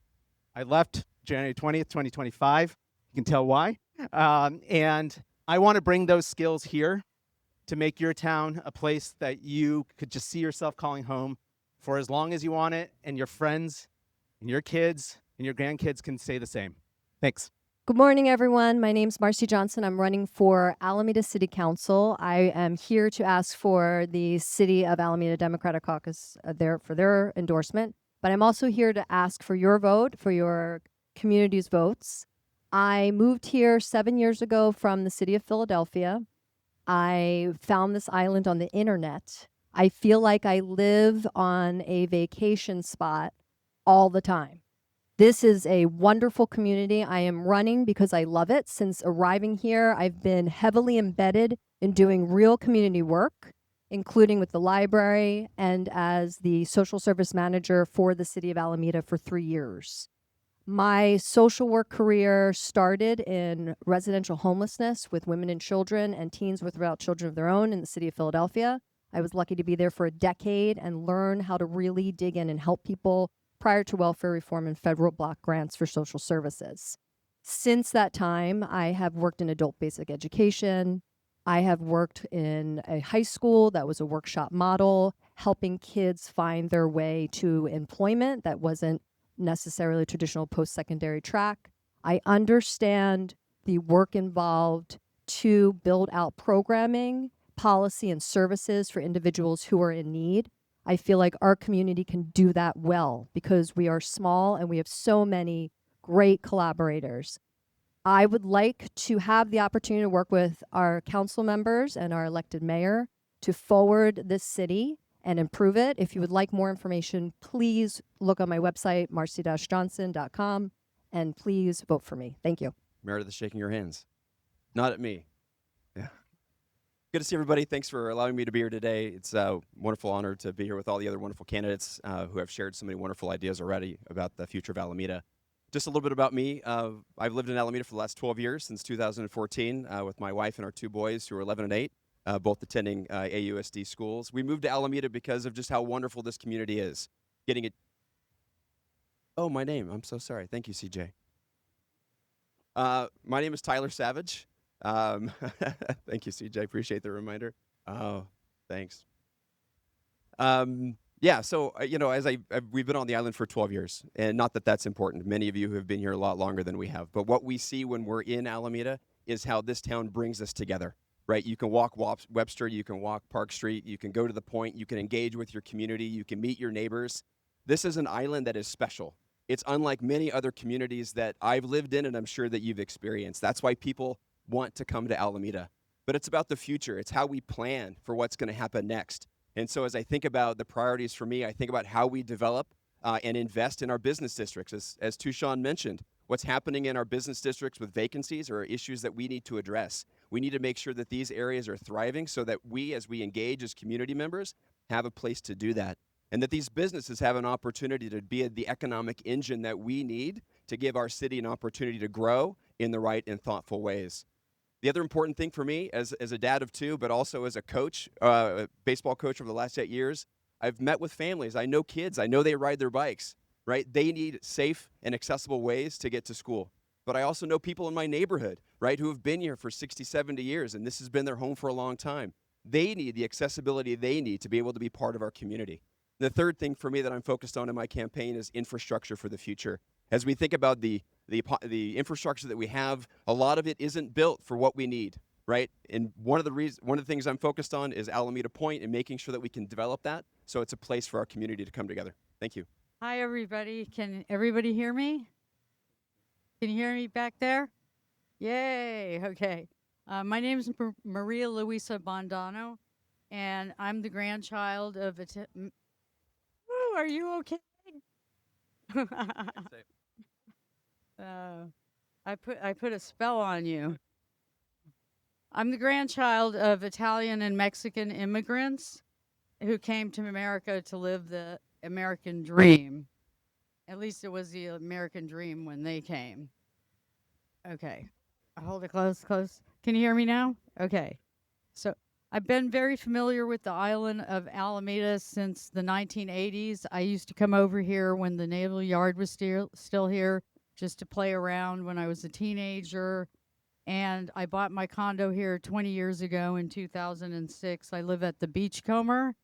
I left January 20th, 2025. You can tell why. And I want to bring those skills here to make your town a place that you could just see yourself calling home for as long as you want it, and your friends and your kids and your grandkids can say the same. Thanks. Good morning, everyone. My name's Marcie Johnson. I'm running for Alameda City Council. I am here to ask for the City of Alameda Democratic Caucus for their endorsement, but I'm also here to ask for your vote, for your community's votes. I moved here 7 years ago from the city of Philadelphia. I found this island on the internet. I feel like I live on a vacation spot all the time. This is a wonderful community. I am running because I love it. Since arriving here, I've been heavily embedded in doing real community work, including with the library and as the social service manager for the city of Alameda for 3 years. My social work career started in residential homelessness with women and children and teens without children of their own in the city of Philadelphia. I was lucky to be there for a decade and learn how to really dig in and help people prior to welfare reform and federal block grants for social services. Since that time, I have worked in adult basic education. I have worked in a high school that was a workshop model, helping kids find their way to employment that wasn't necessarily a traditional post-secondary track. I understand the work involved to build out programming, policy, and services for individuals who are in need. I feel like our community can do that well because we are small and we have so many great collaborators. I would like to have the opportunity to work with our council members and our elected mayor to forward this city and improve it. If you would like more information, please look on my website, marcie-johnson.com, and please vote for me. Thank you. Meredith is shaking her hands. Not at me. Yeah. Good to see everybody. Thanks for allowing me to be here today. It's a wonderful honor to be here with all the other wonderful candidates who have shared so many wonderful ideas already about the future of Alameda. Just a little bit about me. I've lived in Alameda for the last 12 years, since 2014, with my wife and our 2 boys who are 11 and 8. Both attending AUSD schools. We moved to Alameda because of just how wonderful this community is. Getting it. Oh, my name. I'm so sorry. Thank you, CJ. My name is Tyler Savage. Thank you, CJ. Appreciate the reminder. Oh, thanks. Yeah, so, as we've been on the island for 12 years, and not that that's important. Many of you have been here a lot longer than we have. But what we see when we're in Alameda is how this town brings us together. Right, you can walk Webster, you can walk Park Street, you can go to the Point, you can engage with your community, you can meet your neighbors. This is an island that is special. It's unlike many other communities that I've lived in and I'm sure that you've experienced. That's why people want to come to Alameda. But it's about the future. It's how we plan for what's going to happen next. And so as I think about the priorities for me, I think about how we develop and invest in our business districts. As Tushan mentioned, what's happening in our business districts with vacancies are issues that we need to address. We need to make sure that these areas are thriving so that we, as we engage as community members, have a place to do that. And that these businesses have an opportunity to be the economic engine that we need to give our city an opportunity to grow in the right and thoughtful ways. The other important thing for me as a dad of 2, but also as a coach, a baseball coach over the last 8 years, I've met with families. I know kids. I know they ride their bikes, right? They need safe and accessible ways to get to school. But I also know people in my neighborhood, right, who have been here for 60, 70 years, and this has been their home for a long time. They need the accessibility they need to be able to be part of our community. The third thing for me that I'm focused on in my campaign is infrastructure for the future. As we think about the infrastructure that we have, a lot of it isn't built for what we need, right? And one of the things I'm focused on is Alameda Point and making sure that we can develop that so it's a place for our community to come together. Thank you. Hi, everybody. Can everybody hear me? Can you hear me back there? Yay. Okay. My name is Maria Luisa Bondano, and I'm the grandchild of Ooh, are you okay? I put a spell on you. I'm the grandchild of Italian and Mexican immigrants who came to America to live the American dream. At least it was the American dream when they came. Okay. Hold it close. Can you hear me now? Okay. So I've been very familiar with the island of Alameda since the 1980s. I used to come over here when the Naval Yard was still here just to play around when I was a teenager. And I bought my condo here 20 years ago in 2006. I live at the Beachcomber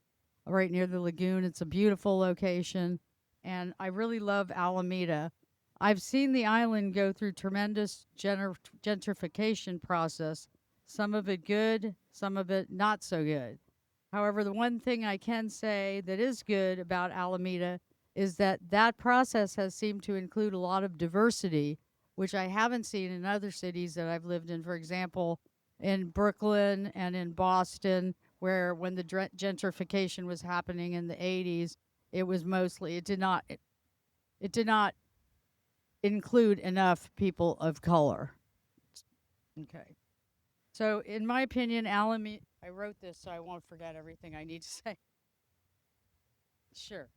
right near the lagoon. It's a beautiful location. And I really love Alameda. I've seen the island go through tremendous gentrification process, some of it good, some of it not so good. However, the one thing I can say that is good about Alameda is that that process has seemed to include a lot of diversity, which I haven't seen in other cities that I've lived in. For example, in Brooklyn and in Boston, where when the gentrification was happening in the 80s, it was mostly, it did not include enough people of color. Okay. So in my opinion, Alameda, I wrote this so I won't forget everything I need to say. Sure.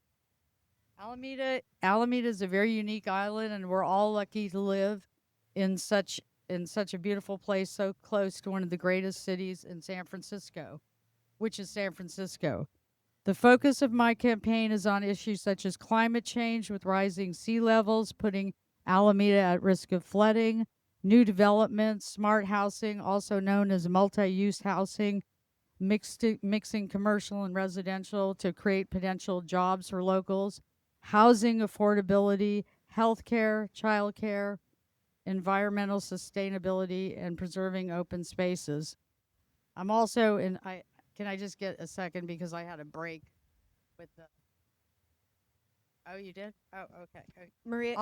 Alameda is a very unique island, and we're all lucky to live in such a beautiful place, so close to one of the greatest cities in San Francisco, which is San Francisco. The focus of my campaign is on issues such as climate change with rising sea levels, putting Alameda at risk of flooding, new developments, smart housing, also known as multi-use housing, mixing commercial and residential to create potential jobs for locals, housing affordability, healthcare, childcare, environmental sustainability, and preserving open spaces. I'm also can I just get a second because I had a break with the. Oh, you did? Oh, okay. Maria,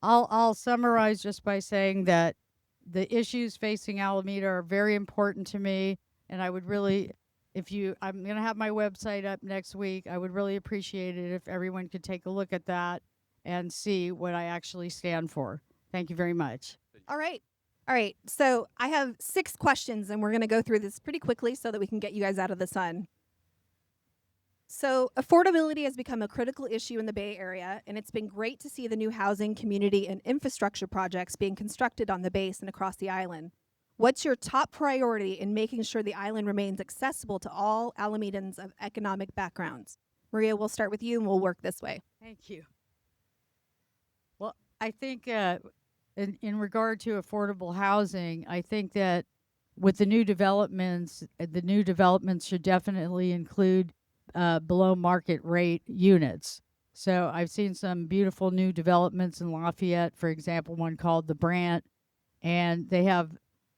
I'll summarize just by saying that the issues facing Alameda are very important to me, and I would really, I'm going to have my website up next week. I would really appreciate it if everyone could take a look at that and see what I actually stand for. Thank you very much. all right. All right. So I have 6 questions, and we're going to go through this pretty quickly so that we can get you guys out of the sun. So affordability has become a critical issue in the Bay Area, and it's been great to see the new housing, community, and infrastructure projects being constructed on the base and across the island. What's your top priority in making sure the island remains accessible to all Alamedans of economic backgrounds? Maria, we'll start with you, and we'll work this way. Thank you. Well, I think in regard to affordable housing, I think that with the new developments should definitely include below market rate units. So I've seen some beautiful new developments in Lafayette, for example, one called the Brant, and they have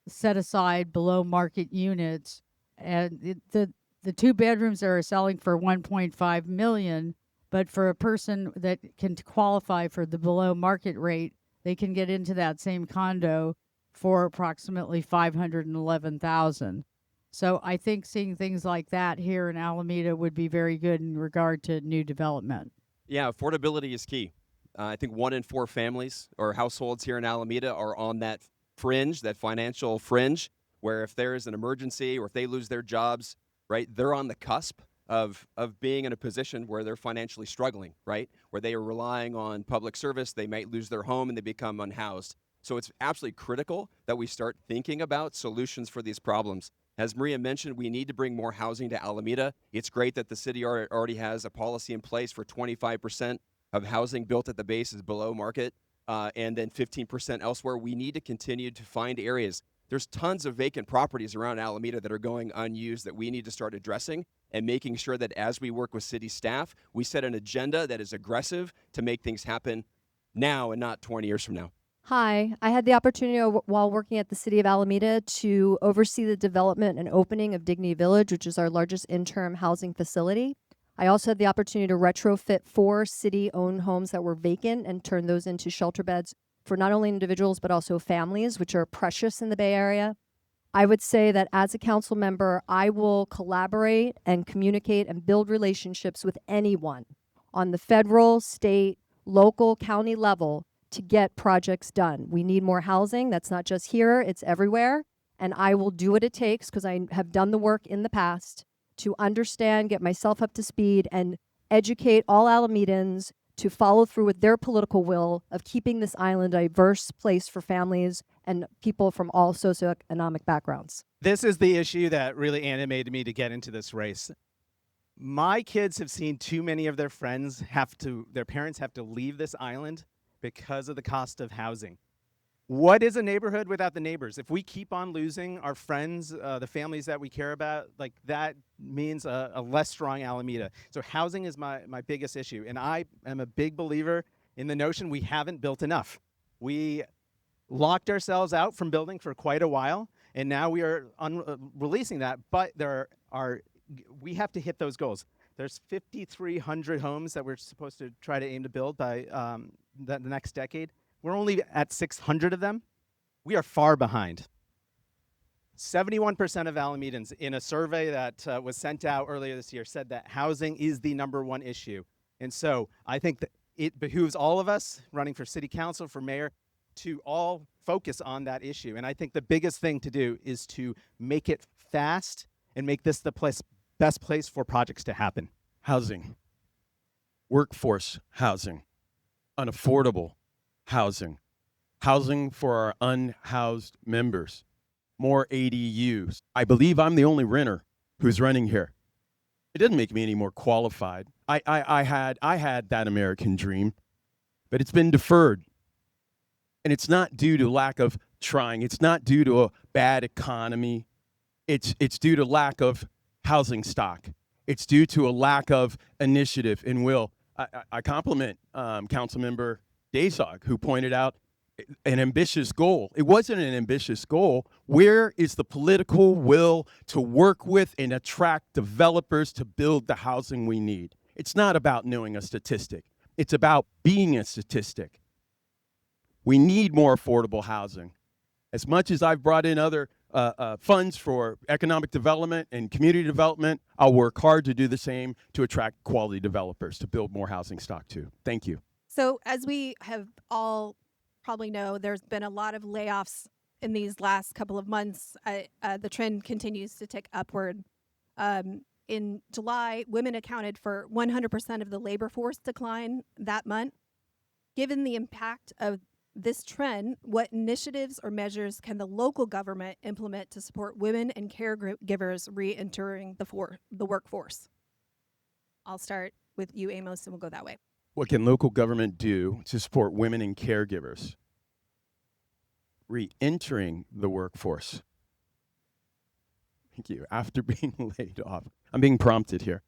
set aside below market units, and the 2 bedrooms are selling for $1.5 million, but for a person that can qualify for the below market rate, they can get into that same condo for approximately $511,000. So I think seeing things like that here in Alameda would be very good in regard to new development. Yeah, affordability is key. I think 1 in 4 families or households here in Alameda are on that fringe, that financial fringe, where if there is an emergency or if they lose their jobs, right, they're on the cusp of being in a position where they're financially struggling, right, where they are relying on public service, they might lose their home and they become unhoused. So it's absolutely critical that we start thinking about solutions for these problems. As Maria mentioned, we need to bring more housing to Alameda. It's great that the city already has a policy in place for 25% of housing built at the base is below market, and then 15% elsewhere. We need to continue to find areas. There's tons of vacant properties around Alameda that are going unused that we need to start addressing and making sure that as we work with city staff, we set an agenda that is aggressive to make things happen now and not 20 years from now. Hi, I had the opportunity while working at the City of Alameda to oversee the development and opening of Dignity Village, which is our largest interim housing facility. I also had the opportunity to retrofit 4 city-owned homes that were vacant and turn those into shelter beds for not only individuals but also families, which are precious in the Bay Area. I would say that as a council member, I will collaborate and communicate and build relationships with anyone on the federal, state, local, county level to get projects done. We need more housing. That's not just here, it's everywhere. And I will do what it takes, because I have done the work in the past, to understand, get myself up to speed, and educate all Alamedans to follow through with their political will of keeping this island a diverse place for families and people from all socioeconomic backgrounds. This is the issue that really animated me to get into this race. My kids have seen too many of their friends their parents have to leave this island because of the cost of housing. What is a neighborhood without the neighbors? If we keep on losing our friends, the families that we care about, like that means a less strong Alameda. So housing is my biggest issue. And I am a big believer in the notion we haven't built enough. We locked ourselves out from building for quite a while, and now we are releasing that, but we have to hit those goals. There's 5,300 homes that we're supposed to try to aim to build by the next decade. We're only at 600 of them. We are far behind. 71% of Alamedans in a survey that was sent out earlier this year said that housing is the #1 issue. And so I think that it behooves all of us running for city council, for mayor, to all focus on that issue. And I think the biggest thing to do is to make it fast and make this the best place for projects to happen. Housing, workforce housing, unaffordable housing, housing for our unhoused members, more ADUs. I believe I'm the only renter who's running here. It doesn't make me any more qualified. I had that American dream, but it's been deferred. And it's not due to lack of trying. It's not due to a bad economy. It's due to lack of housing stock. It's due to a lack of initiative and will. I compliment Councilmember Daysog, who pointed out an ambitious goal. It wasn't an ambitious goal. Where is the political will to work with and attract developers to build the housing we need? It's not about knowing a statistic. It's about being a statistic. We need more affordable housing. As much as I've brought in other funds for economic development and community development, I'll work hard to do the same to attract quality developers to build more housing stock too. Thank you. So as we have all probably know, there's been a lot of layoffs in these last couple of months. The trend continues to tick upward. In July, women accounted for 100% of the labor force decline that month. Given the impact of this trend, what initiatives or measures can the local government implement to support women and caregivers re-entering the workforce? I'll start with you, Amos, and we'll go that way. What can local government do to support women and caregivers re-entering the workforce? Thank you. After being laid off. I'm being prompted here.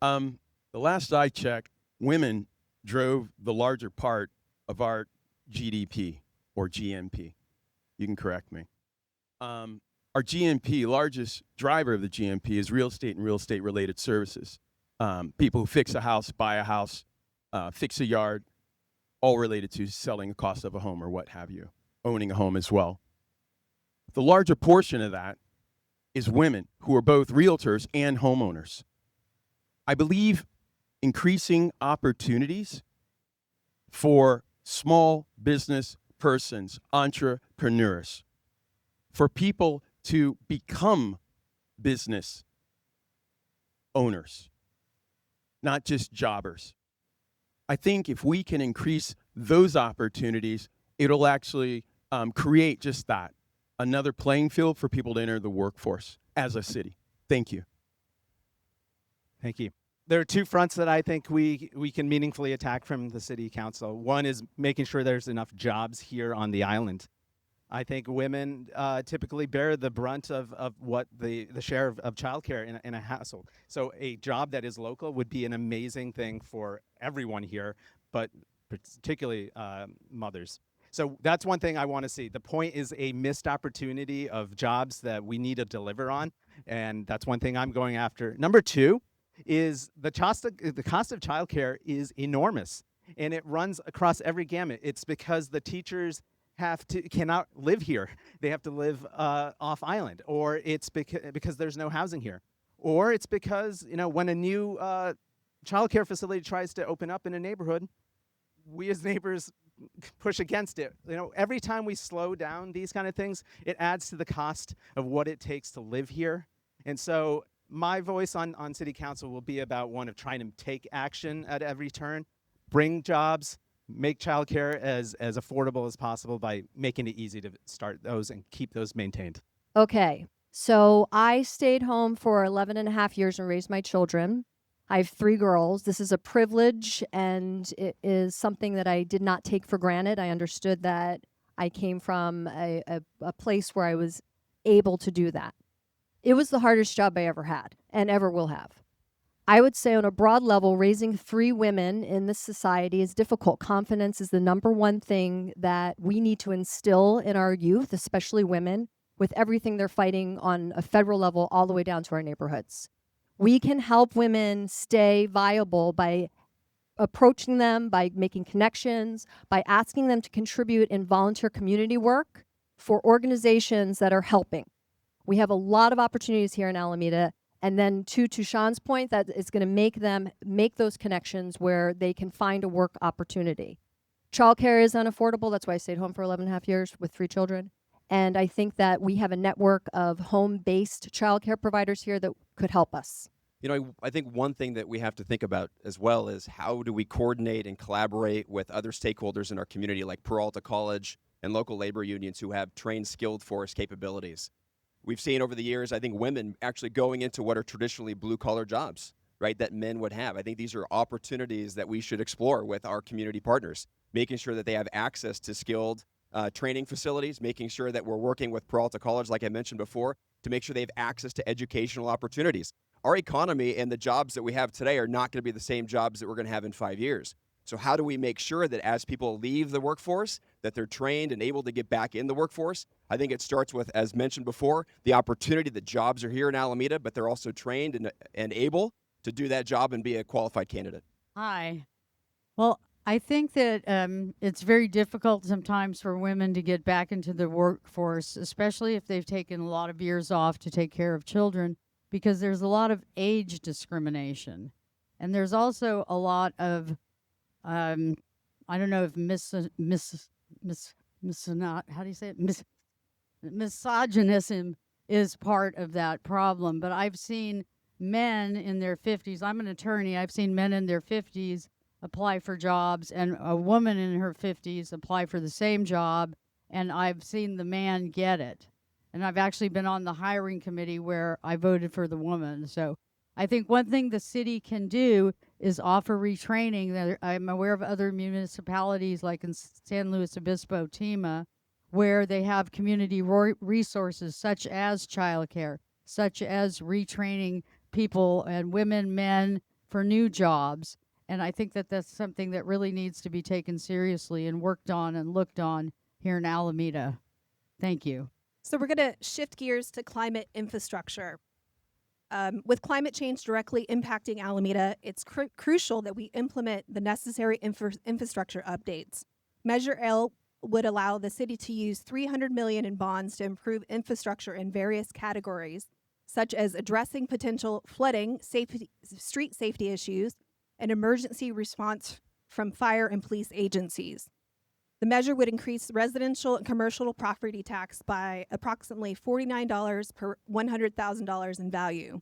The last I checked, women drove the larger part of our GDP or GNP. You can correct me. Our GNP, largest driver of the GNP, is real estate and real estate related services. People who fix a house, buy a house, fix a yard, all related to selling the cost of a home or what have you, owning a home as well. The larger portion of that is women who are both realtors and homeowners. I believe increasing opportunities for small business persons, entrepreneurs, for people to become business owners, not just jobbers. I think if we can increase those opportunities, it'll actually create just that, another playing field for people to enter the workforce as a city. Thank you. Thank you. There are two fronts that I think we can meaningfully attack from the city council. One is making sure there's enough jobs here on the island. I think women typically bear the brunt of what the share of childcare in a household. So a job that is local would be an amazing thing for everyone here, but particularly mothers. So that's one thing I want to see. The point is a missed opportunity of jobs that we need to deliver on, and that's one thing I'm going after. Number two is the cost of childcare is enormous, and it runs across every gamut. It's because the teachers cannot live here. They have to live off island, or it's because there's no housing here, or it's because when a new childcare facility tries to open up in a neighborhood, we as neighbors push against it. Every time we slow down these kind of things, it adds to the cost of what it takes to live here. And so my voice on city council will be about one of trying to take action at every turn, bring jobs, make childcare as affordable as possible by making it easy to start those and keep those maintained. Okay. So I stayed home for 11 and a half years and raised my children. I have 3 girls. This is a privilege, and it is something that I did not take for granted. I understood that I came from a place where I was able to do that. It was the hardest job I ever had and ever will have. I would say on a broad level, raising 3 women in this society is difficult. Confidence is the number one thing that we need to instill in our youth, especially women, with everything they're fighting on a federal level all the way down to our neighborhoods. We can help women stay viable by approaching them, by making connections, by asking them to contribute in volunteer community work for organizations that are helping. We have a lot of opportunities here in Alameda. And then to Tushan's point, that it's going to make them make those connections where they can find a work opportunity. Childcare is unaffordable. That's why I stayed home for 11 and a half years with 3 children. And I think that we have a network of home-based childcare providers here that could help us. You know, I think one thing that we have to think about as well is how do we coordinate and collaborate with other stakeholders in our community like Peralta College and local labor unions who have trained skilled force capabilities. We've seen over the years, I think, women actually going into what are traditionally blue-collar jobs, right, that men would have. I think these are opportunities that we should explore with our community partners, making sure that they have access to skilled training facilities, making sure that we're working with Peralta College, like I mentioned before, to make sure they have access to educational opportunities. Our economy and the jobs that we have today are not going to be the same jobs that we're going to have in 5 years. So how do we make sure that as people leave the workforce, that they're trained and able to get back in the workforce? I think it starts with, as mentioned before, the opportunity that jobs are here in Alameda, but they're also trained and able to do that job and be a qualified candidate. Hi. Well, I think that it's very difficult sometimes for women to get back into the workforce, especially if they've taken a lot of years off to take care of children, because there's a lot of age discrimination. And there's also a lot of, I don't know if misogynism is part of that problem. But I've seen men in their 50s, I'm an attorney, I've seen men in their 50s apply for jobs and a woman in her 50s apply for the same job, and I've seen the man get it. And I've actually been on the hiring committee where I voted for the woman. So I think one thing the city can do is offer retraining. I'm aware of other municipalities like in San Luis Obispo, TEMA, where they have community resources such as childcare, such as retraining people and women, men for new jobs. And I think that that's something that really needs to be taken seriously and worked on and looked on here in Alameda. Thank you. So we're going to shift gears to climate infrastructure. With climate change directly impacting Alameda, it's crucial that we implement the necessary infrastructure updates. Measure L would allow the city to use $300 million in bonds to improve infrastructure in various categories, such as addressing potential flooding, street safety issues, and emergency response from fire and police agencies. The measure would increase residential and commercial property tax by approximately $49 per $100,000 in value.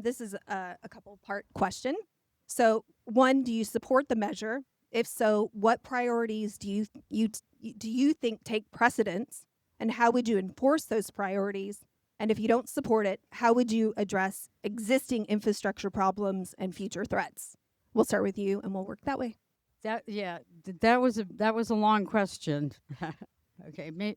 This is a couple-part question. So, one, do you support the measure? If so, what priorities do you think take precedence, and how would you enforce those priorities? And if you don't support it, how would you address existing infrastructure problems and future threats? We'll start with you, and we'll work that way. That was a long question. Okay,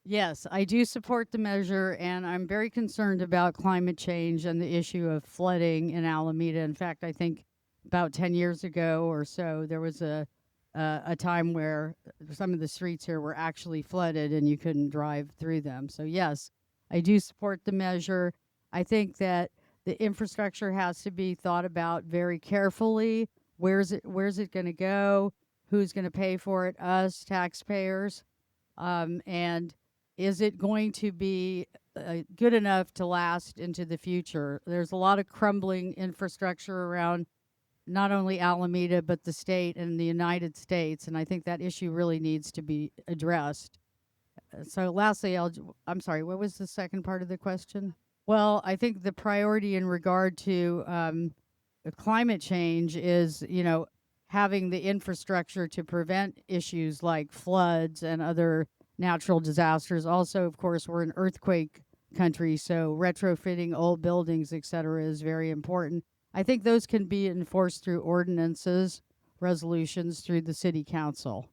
yes, I do support the measure, and I'm very concerned about climate change and the issue of flooding in Alameda. In fact, I think about 10 years ago or so, there was a time where some of the streets here were actually flooded and you couldn't drive through them. So yes, I do support the measure. I think that the infrastructure has to be thought about very carefully. Where's it going to go? Who's going to pay for it? Us, taxpayers. And is it going to be good enough to last into the future? There's a lot of crumbling infrastructure around not only Alameda, but the state and the United States. And I think that issue really needs to be addressed. So lastly, I'm sorry, what was the second part of the question? Well, I think the priority in regard to climate change is, having the infrastructure to prevent issues like floods and other natural disasters. Also, of course, we're an earthquake country, so retrofitting old buildings, et cetera, is very important. I think those can be enforced through ordinances, resolutions through the city council.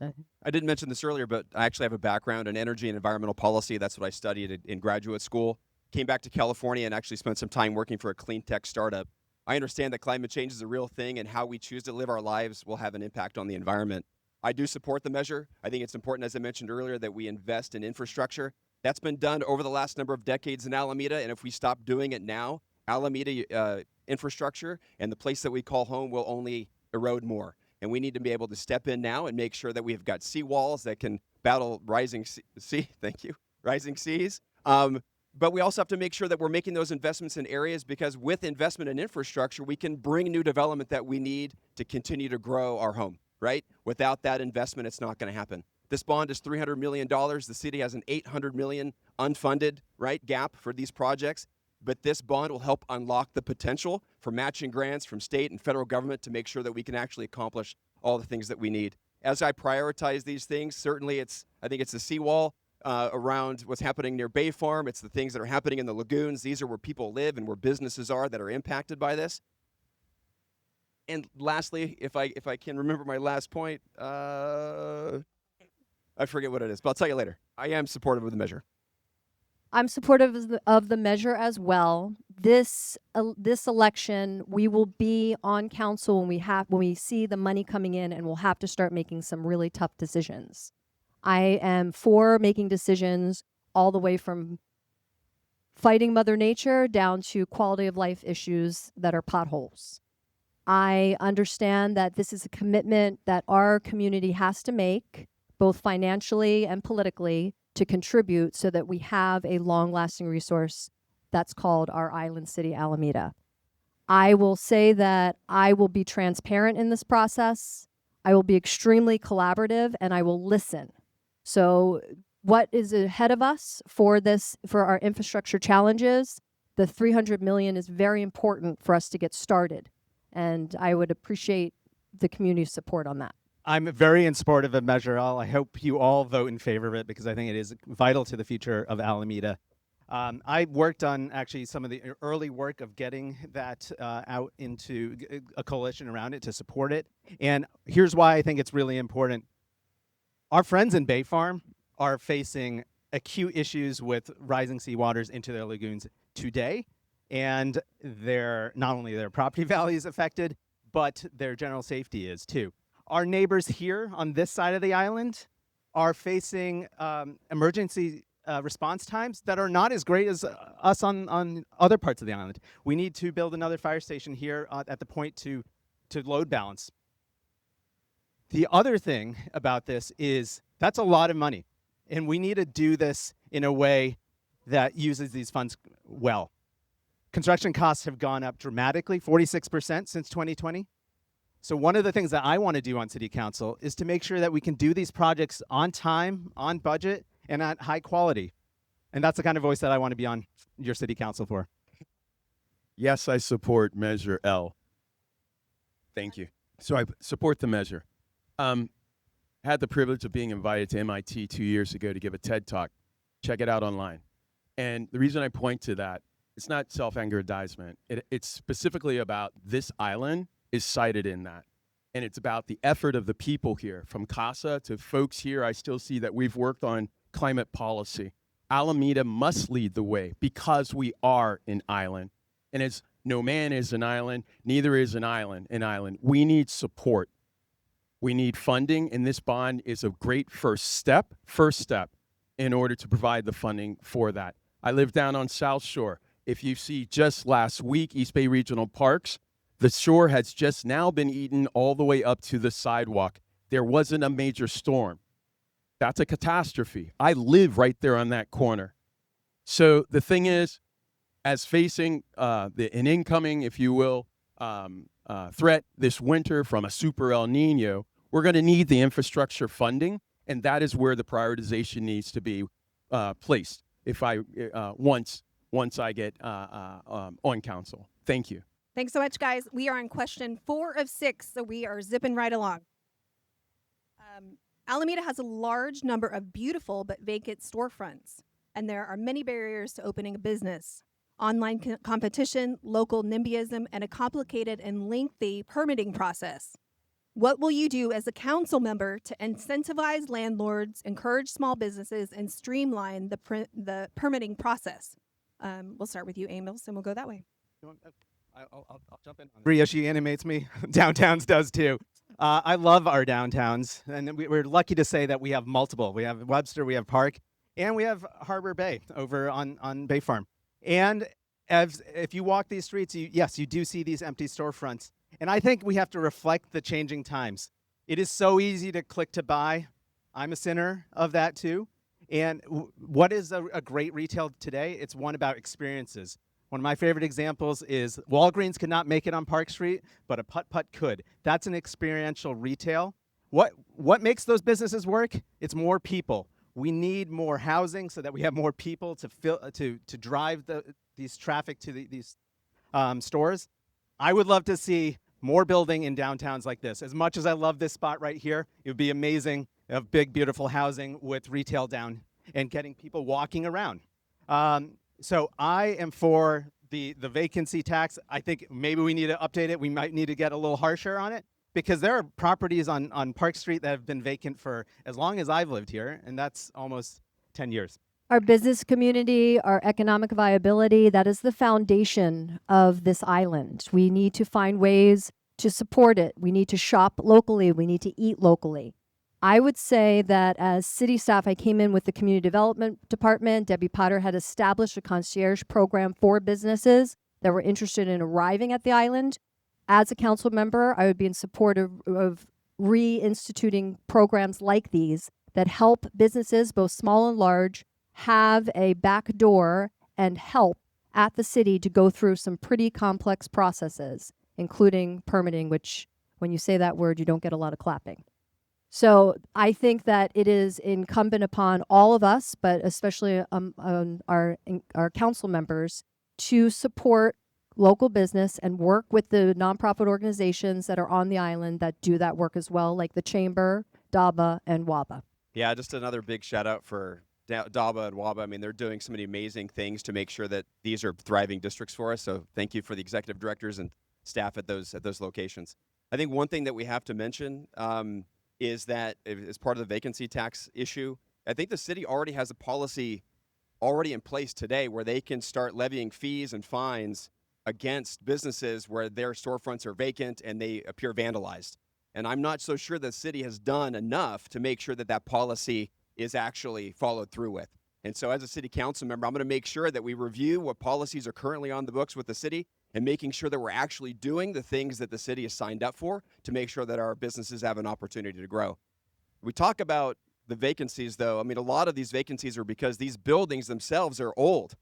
I didn't mention this earlier, but I actually have a background in energy and environmental policy. That's what I studied in graduate school. Came back to California and actually spent some time working for a clean tech startup. I understand that climate change is a real thing, and how we choose to live our lives will have an impact on the environment. I do support the measure. I think it's important, as I mentioned earlier, that we invest in infrastructure. That's been done over the last number of decades in Alameda, and if we stop doing it now, Alameda infrastructure and the place that we call home will only erode more. And we need to be able to step in now and make sure that we've got seawalls that can battle rising seas. But we also have to make sure that we're making those investments in areas, because with investment in infrastructure, we can bring new development that we need to continue to grow our home, right? Without that investment, it's not going to happen. This bond is $300 million. The city has an $800 million unfunded, right, gap for these projects. But this bond will help unlock the potential for matching grants from state and federal government to make sure that we can actually accomplish all the things that we need. As I prioritize these things, certainly I think it's the seawall around what's happening near Bay Farm. It's the things that are happening in the lagoons. These are where people live and where businesses are that are impacted by this. And lastly, if I can remember my last point, I forget what it is, but I'll tell you later. I am supportive of the measure. I'm supportive of the measure as well. This election, we will be on council when we see the money coming in, and we'll have to start making some really tough decisions. I am for making decisions all the way from fighting Mother Nature down to quality of life issues that are potholes. I understand that this is a commitment that our community has to make, both financially and politically, to contribute so that we have a long-lasting resource that's called our island city, Alameda. I will say that I will be transparent in this process. I will be extremely collaborative, and I will listen. So what is ahead of us for our infrastructure challenges? The $300 million is very important for us to get started, and I would appreciate the community's support on that. I'm very in support of a measure. I hope you all vote in favor of it, because I think it is vital to the future of Alameda. I worked on actually some of the early work of getting that out into a coalition around it to support it. And here's why I think it's really important. Our friends in Bay Farm are facing acute issues with rising seawaters into their lagoons today. And not only their property value is affected, but their general safety is too. Our neighbors here on this side of the island are facing emergency response times that are not as great as us on other parts of the island. We need to build another fire station here at the point to load balance. The other thing about this is that's a lot of money, and we need to do this in a way that uses these funds well. Construction costs have gone up dramatically, 46% since 2020. So one of the things that I want to do on City Council is to make sure that we can do these projects on time, on budget, and at high quality. And that's the kind of voice that I want to be on your City Council for. Yes, I support Measure L. Thank you. So I support the measure. Had the privilege of being invited to MIT 2 years ago to give a TED Talk. Check it out online. And the reason I point to that, it's not self-aggrandizement. It's specifically about this island is cited in that. And it's about the effort of the people here, from CASA to folks here. I still see that we've worked on climate policy. Alameda must lead the way because we are an island. And as no man is an island, neither is an island an island. We need support. We need funding, and this bond is a great first step in order to provide the funding for that. I live down on South Shore. If you see just last week, East Bay Regional Parks, the shore has just now been eaten all the way up to the sidewalk. There wasn't a major storm. That's a catastrophe. I live right there on that corner. So the thing is, as facing an incoming, if you will, threat this winter from a super El Nino, we're going to need the infrastructure funding, and that is where the prioritization needs to be placed. If once I get on council. Thank you. Thanks so much, guys. We are on question 4 of 6, so we are zipping right along. Alameda has a large number of beautiful but vacant storefronts, and there are many barriers to opening a business. Online competition, local NIMBYism, and a complicated and lengthy permitting process. What will you do as a council member to incentivize landlords, encourage small businesses, and streamline the permitting process? We'll start with you, Amos, and we'll go that way. I'll jump in. Maria, she animates me. Downtowns does too. I love our downtowns, and we're lucky to say that we have multiple. We have Webster, we have Park, and we have Harbor Bay over on Bay Farm. And if you walk these streets, yes, you do see these empty storefronts. And I think we have to reflect the changing times. It is so easy to click to buy. I'm a sinner of that too. And what is a great retail today? It's one about experiences. One of my favorite examples is Walgreens could not make it on Park Street, but a Putt-Putt could. That's an experiential retail. What makes those businesses work? It's more people. We need more housing so that we have more people to drive these traffic to these stores. I would love to see more building in downtowns like this. As much as I love this spot right here, it would be amazing to have big, beautiful housing with retail down and getting people walking around. So I am for the vacancy tax. I think maybe we need to update it. We might need to get a little harsher on it because there are properties on Park Street that have been vacant for as long as I've lived here, and that's almost 10 years. Our business community, our economic viability, that is the foundation of this island. We need to find ways to support it. We need to shop locally. We need to eat locally. I would say that as city staff, I came in with the community development department. Debbie Potter had established a concierge program for businesses that were interested in arriving at the island. As a council member, I would be in support of reinstituting programs like these that help businesses, both small and large, have a back door and help at the city to go through some pretty complex processes, including permitting, which when you say that word, you don't get a lot of clapping. So I think that it is incumbent upon all of us, but especially on our council members, to support local business and work with the nonprofit organizations that are on the island that do that work as well, like the Chamber, DABA, and WABA. Yeah, just another big shout out for DABA and WABA. I mean, they're doing so many amazing things to make sure that these are thriving districts for us. So thank you for the executive directors and staff at those locations. I think one thing that we have to mention is that as part of the vacancy tax issue, I think the city already has a policy already in place today where they can start levying fees and fines against businesses where their storefronts are vacant and they appear vandalized. And I'm not so sure the city has done enough to make sure that that policy is actually followed through with. And so as a city council member, I'm going to make sure that we review what policies are currently on the books with the city and making sure that we're actually doing the things that the city has signed up for to make sure that our businesses have an opportunity to grow. We talk about the vacancies, though. I mean, a lot of these vacancies are because these buildings themselves are old,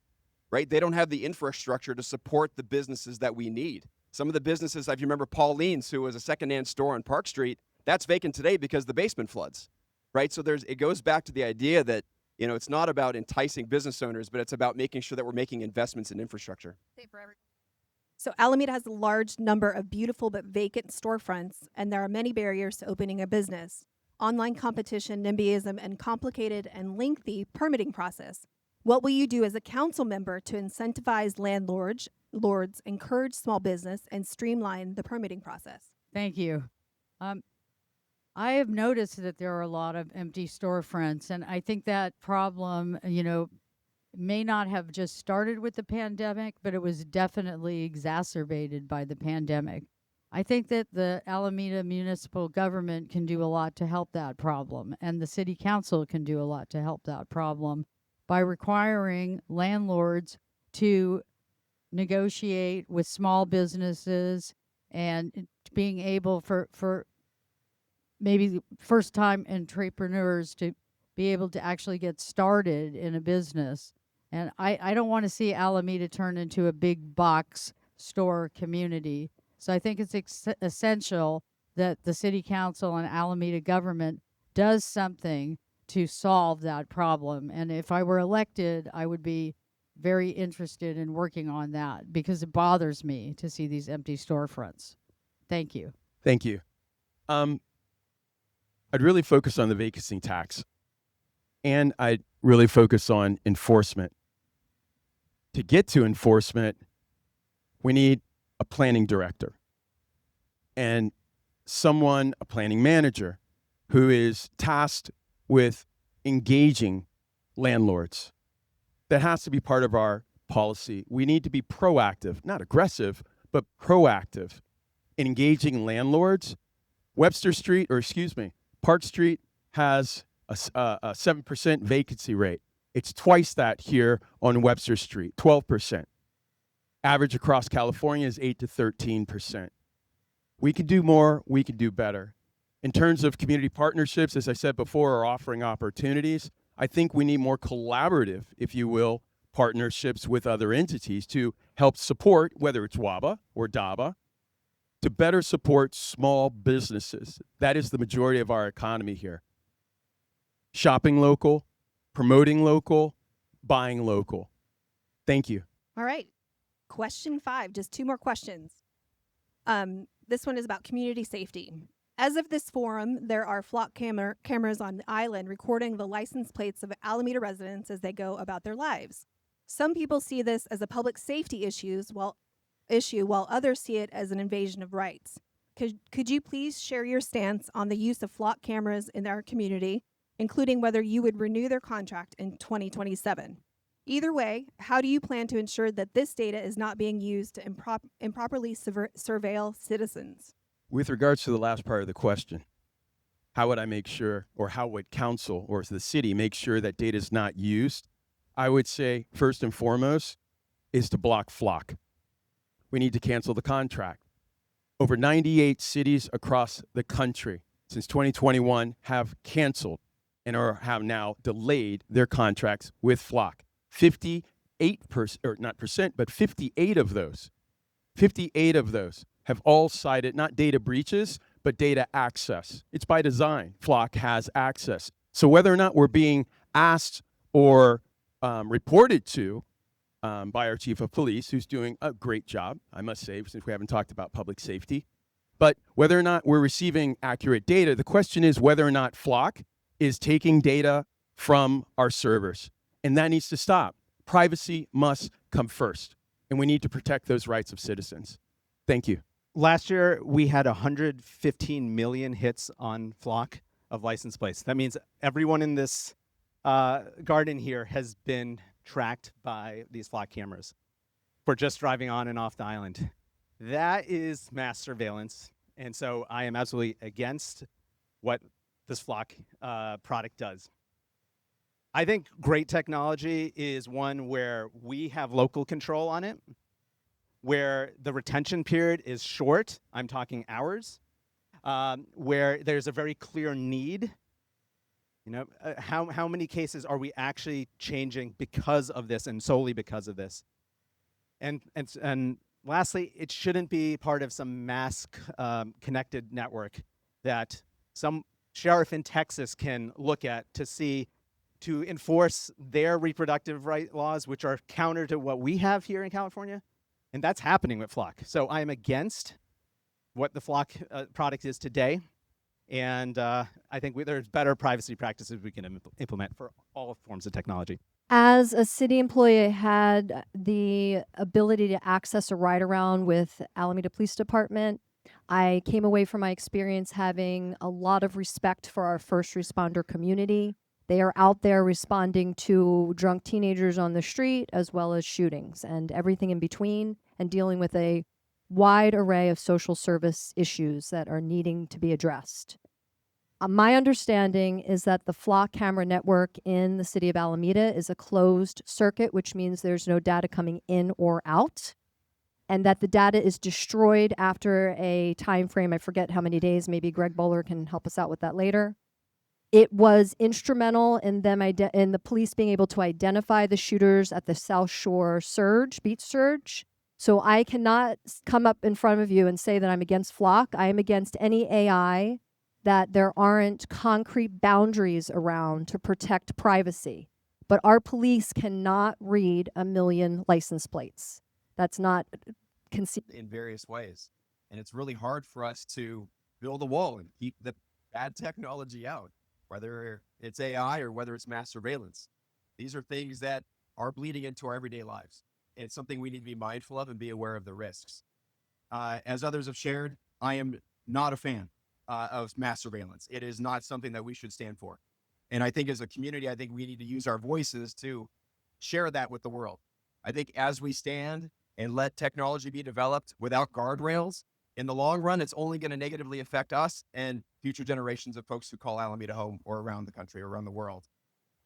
right? They don't have the infrastructure to support the businesses that we need. Some of the businesses, if you remember Pauline's, who was a secondhand store on Park Street, that's vacant today because the basement floods, right? So it goes back to the idea that, you know, it's not about enticing business owners, but it's about making sure that we're making investments in infrastructure. So Alameda has a large number of beautiful but vacant storefronts, and there are many barriers to opening a business. Online competition, NIMBYism, and complicated and lengthy permitting process. What will you do as a council member to incentivize landlords, encourage small business, and streamline the permitting process? Thank you. I have noticed that there are a lot of empty storefronts, and I think that problem, may not have just started with the pandemic, but it was definitely exacerbated by the pandemic. I think that the Alameda municipal government can do a lot to help that problem, and the city council can do a lot to help that problem by requiring landlords to negotiate with small businesses and being able for maybe first-time entrepreneurs to be able to actually get started in a business. And I don't want to see Alameda turn into a big box store community. So I think it's essential that the city council and Alameda government does something to solve that problem. And if I were elected, I would be very interested in working on that because it bothers me to see these empty storefronts. Thank you. Thank you. I'd really focus on the vacancy tax, and I'd really focus on enforcement. To get to enforcement, we need a planning director and a planning manager, who is tasked with engaging landlords. That has to be part of our policy. We need to be proactive, not aggressive, but proactive in engaging landlords. Park Street has a 7% vacancy rate. It's twice that here on Webster Street, 12%. Average across California is 8 to 13%. We can do more, we can do better. In terms of community partnerships, as I said before, are offering opportunities. I think we need more collaborative, if you will, partnerships with other entities to help support, whether it's WABA or DABA, to better support small businesses. That is the majority of our economy here. Shopping local, promoting local, buying local. Thank you. All right. Question 5, just 2 more questions. This one is about community safety. As of this forum, there are flock cameras on the island recording the license plates of Alameda residents as they go about their lives. Some people see this as a public safety issue, while others see it as an invasion of rights. Could you please share your stance on the use of flock cameras in our community, including whether you would renew their contract in 2027? Either way, how do you plan to ensure that this data is not being used to improperly surveil citizens? With regards to the last part of the question, how would I make sure, or how would council or the city make sure that data is not used? I would say, first and foremost, is to block flock. We need to cancel the contract. Over 98 cities across the country since 2021 have canceled and have now delayed their contracts with flock. 58%, or not percent, but 58 of those have all cited not data breaches, but data access. It's by design. Flock has access. So whether or not we're being asked or reported to by our chief of police, who's doing a great job, I must say, since we haven't talked about public safety, but whether or not we're receiving accurate data, the question is whether or not Flock is taking data from our servers. And that needs to stop. Privacy must come first. And we need to protect those rights of citizens. Thank you. Last year, we had 115 million hits on Flock of license plates. That means everyone in this garden here has been tracked by these Flock cameras for just driving on and off the island. That is mass surveillance. And so I am absolutely against what this Flock product does. I think great technology is one where we have local control on it, where the retention period is short, I'm talking hours, where there's a very clear need. You know, how many cases are we actually changing because of this and solely because of this? And lastly, it shouldn't be part of some mass connected network that some sheriff in Texas can look at to enforce their reproductive right laws, which are counter to what we have here in California. And that's happening with Flock. So I am against what the Flock product is today. And I think there's better privacy practices we can implement for all forms of technology. As a city employee, I had the ability to access a ride around with Alameda Police Department. I came away from my experience having a lot of respect for our first responder community. They are out there responding to drunk teenagers on the street, as well as shootings and everything in between, and dealing with a wide array of social service issues that are needing to be addressed. My understanding is that the Flock camera network in the city of Alameda is a closed circuit, which means there's no data coming in or out, and that the data is destroyed after a time frame. I forget how many days. Maybe Greg Bowler can help us out with that later. It was instrumental in them in the police being able to identify the shooters at the South Shore beach surge. So I cannot come up in front of you and say that I'm against Flock. I am against any AI that there aren't concrete boundaries around to protect privacy. But our police cannot read 1 million license plates. That's not conceivable. In various ways. And it's really hard for us to build a wall and keep the bad technology out, whether it's AI or whether it's mass surveillance. These are things that are bleeding into our everyday lives. And it's something we need to be mindful of and be aware of the risks. As others have shared, I am not a fan of mass surveillance. It is not something that we should stand for. And I think as a community, I think we need to use our voices to share that with the world. I think as we stand and let technology be developed without guardrails, in the long run, it's only going to negatively affect us and future generations of folks who call Alameda home or around the country or around the world.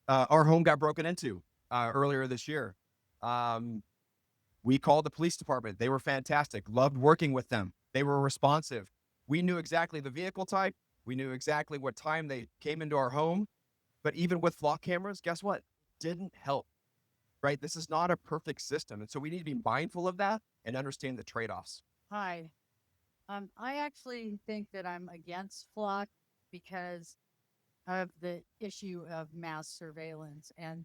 Our home got broken into earlier this year. We called the police department. They were fantastic. Loved working with them. They were responsive. We knew exactly the vehicle type. We knew exactly what time they came into our home. But even with flock cameras, guess what? Didn't help, right? This is not a perfect system. And so we need to be mindful of that and understand the trade-offs. Hi. I actually think that I'm against flock because of the issue of mass surveillance. And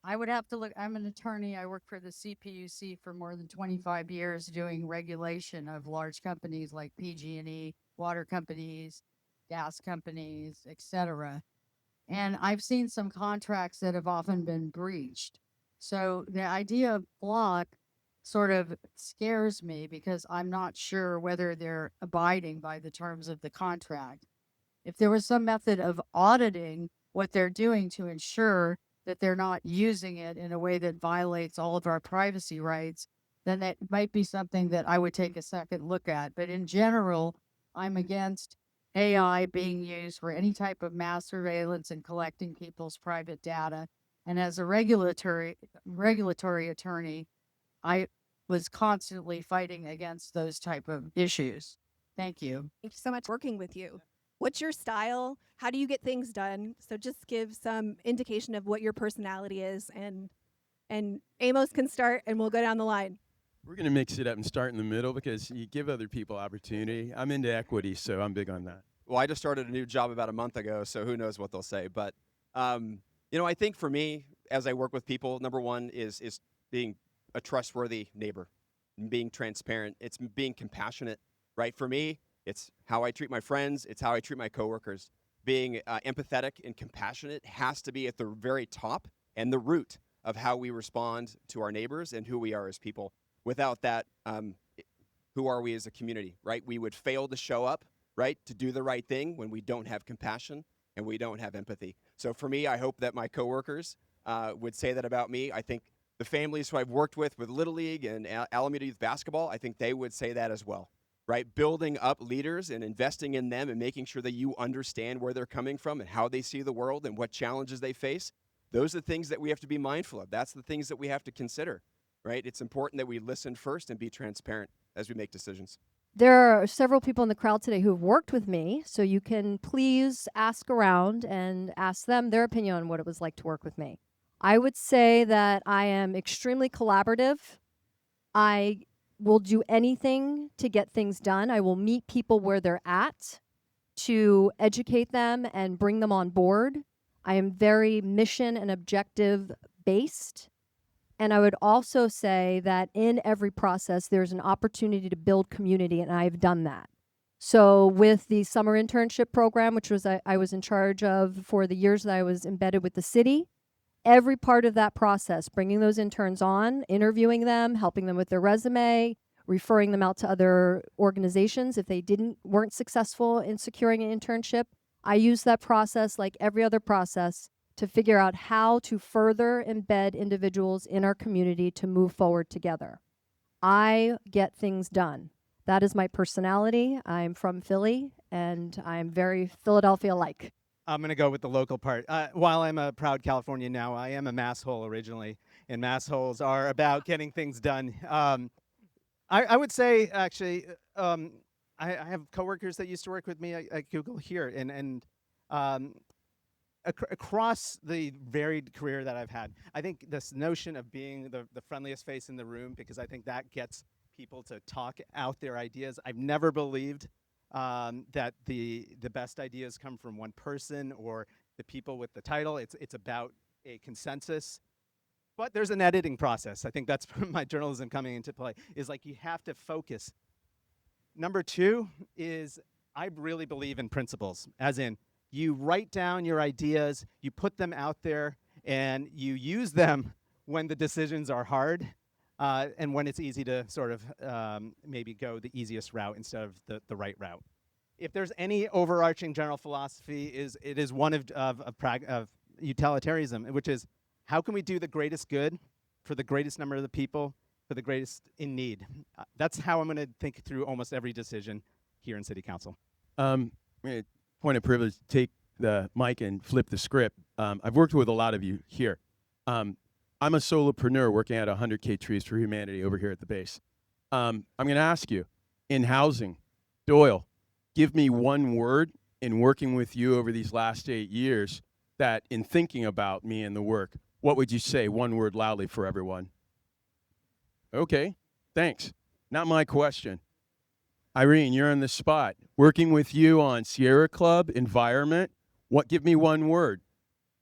I would have to look, I'm an attorney. I worked for the CPUC for more than 25 years doing regulation of large companies like PG&E, water companies, gas companies, etc. And I've seen some contracts that have often been breached. So the idea of flock sort of scares me because I'm not sure whether they're abiding by the terms of the contract. If there was some method of auditing what they're doing to ensure that they're not using it in a way that violates all of our privacy rights, then that might be something that I would take a second look at. But in general, I'm against AI being used for any type of mass surveillance and collecting people's private data. And as a regulatory attorney, I was constantly fighting against those type of issues. Thank you. Thank you so much for working with you. What's your style? How do you get things done? So just give some indication of what your personality is, and Amos can start and we'll go down the line. We're going to mix it up and start in the middle because you give other people opportunity. I'm into equity, so I'm big on that. Well, I just started a new job about a month ago, so who knows what they'll say. But, I think for me, as I work with people, number one is being a trustworthy neighbor, being transparent. It's being compassionate, right? For me, it's how I treat my friends. It's how I treat my coworkers. Being empathetic and compassionate has to be at the very top and the root of how we respond to our neighbors and who we are as people. Without that, who are we as a community, right? We would fail to show up, right, to do the right thing when we don't have compassion and we don't have empathy. So for me, I hope that my coworkers would say that about me. I think the families who I've worked with Little League and Alameda Youth Basketball, I think they would say that as well, right? Building up leaders and investing in them and making sure that you understand where they're coming from and how they see the world and what challenges they face. Those are the things that we have to be mindful of. That's the things that we have to consider, right? It's important that we listen first and be transparent as we make decisions. There are several people in the crowd today who have worked with me, so you can please ask around and ask them their opinion on what it was like to work with me. I would say that I am extremely collaborative. I will do anything to get things done. I will meet people where they're at to educate them and bring them on board. I am very mission and objective based. And I would also say that in every process, there's an opportunity to build community, and I've done that. So with the summer internship program, which was I was in charge of for the years that I was embedded with the city, every part of that process, bringing those interns on, interviewing them, helping them with their resume, referring them out to other organizations if they weren't successful in securing an internship. I used that process like every other process to figure out how to further embed individuals in our community to move forward together. I get things done. That is my personality. I'm from Philly, and I'm very Philadelphia-like. I'm going to go with the local part. While I'm a proud Californian now, I am a mass hole originally, and mass holes are about getting things done. I would say, actually, I have coworkers that used to work with me at Google here, and across the varied career that I've had, I think this notion of being the friendliest face in the room, because I think that gets people to talk out their ideas. I've never believed that the best ideas come from one person or the people with the title. It's about a consensus. But there's an editing process. I think that's my journalism coming into play, is like you have to focus. Number two is I really believe in principles, as in you write down your ideas, you put them out there, and you use them when the decisions are hard and when it's easy to sort of maybe go the easiest route instead of the right route. If there's any overarching general philosophy, it is one of utilitarianism, which is how can we do the greatest good for the greatest number of the people, for the greatest in need? That's how I'm going to think through almost every decision here in City Council. Point of privilege to take the mic and flip the script. I've worked with a lot of you here. I'm a solopreneur working at 100K Trees for Humanity over here at the base. I'm going to ask you, in housing, Doyle, give me one word in working with you over these last 8 years that in thinking about me and the work, what would you say? One word loudly for everyone. Okay, thanks. Not my question. Irene, you're on the spot. Working with you on Sierra Club, environment, give me one word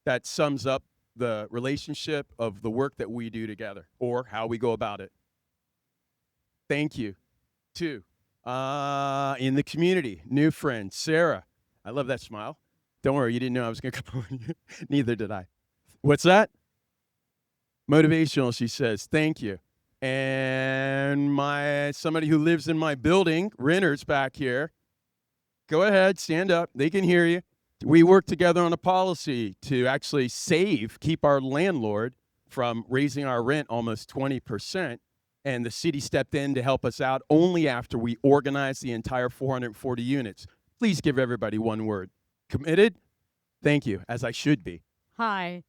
that sums up the relationship of the work that we do together or how we go about it. Thank you. 2, in the community, new friend, Sarah. I love that smile. Don't worry, you didn't know I was going to come on you. Neither did I. What's that? Motivational, she says. Thank you. And somebody who lives in my building, renters back here. Go ahead, stand up. They can hear you. We work together on a policy to actually keep our landlord from raising our rent almost 20%. And the city stepped in to help us out only after we organized the entire 440 units. Please give everybody one word. Committed? Thank you, as I should be. Hi.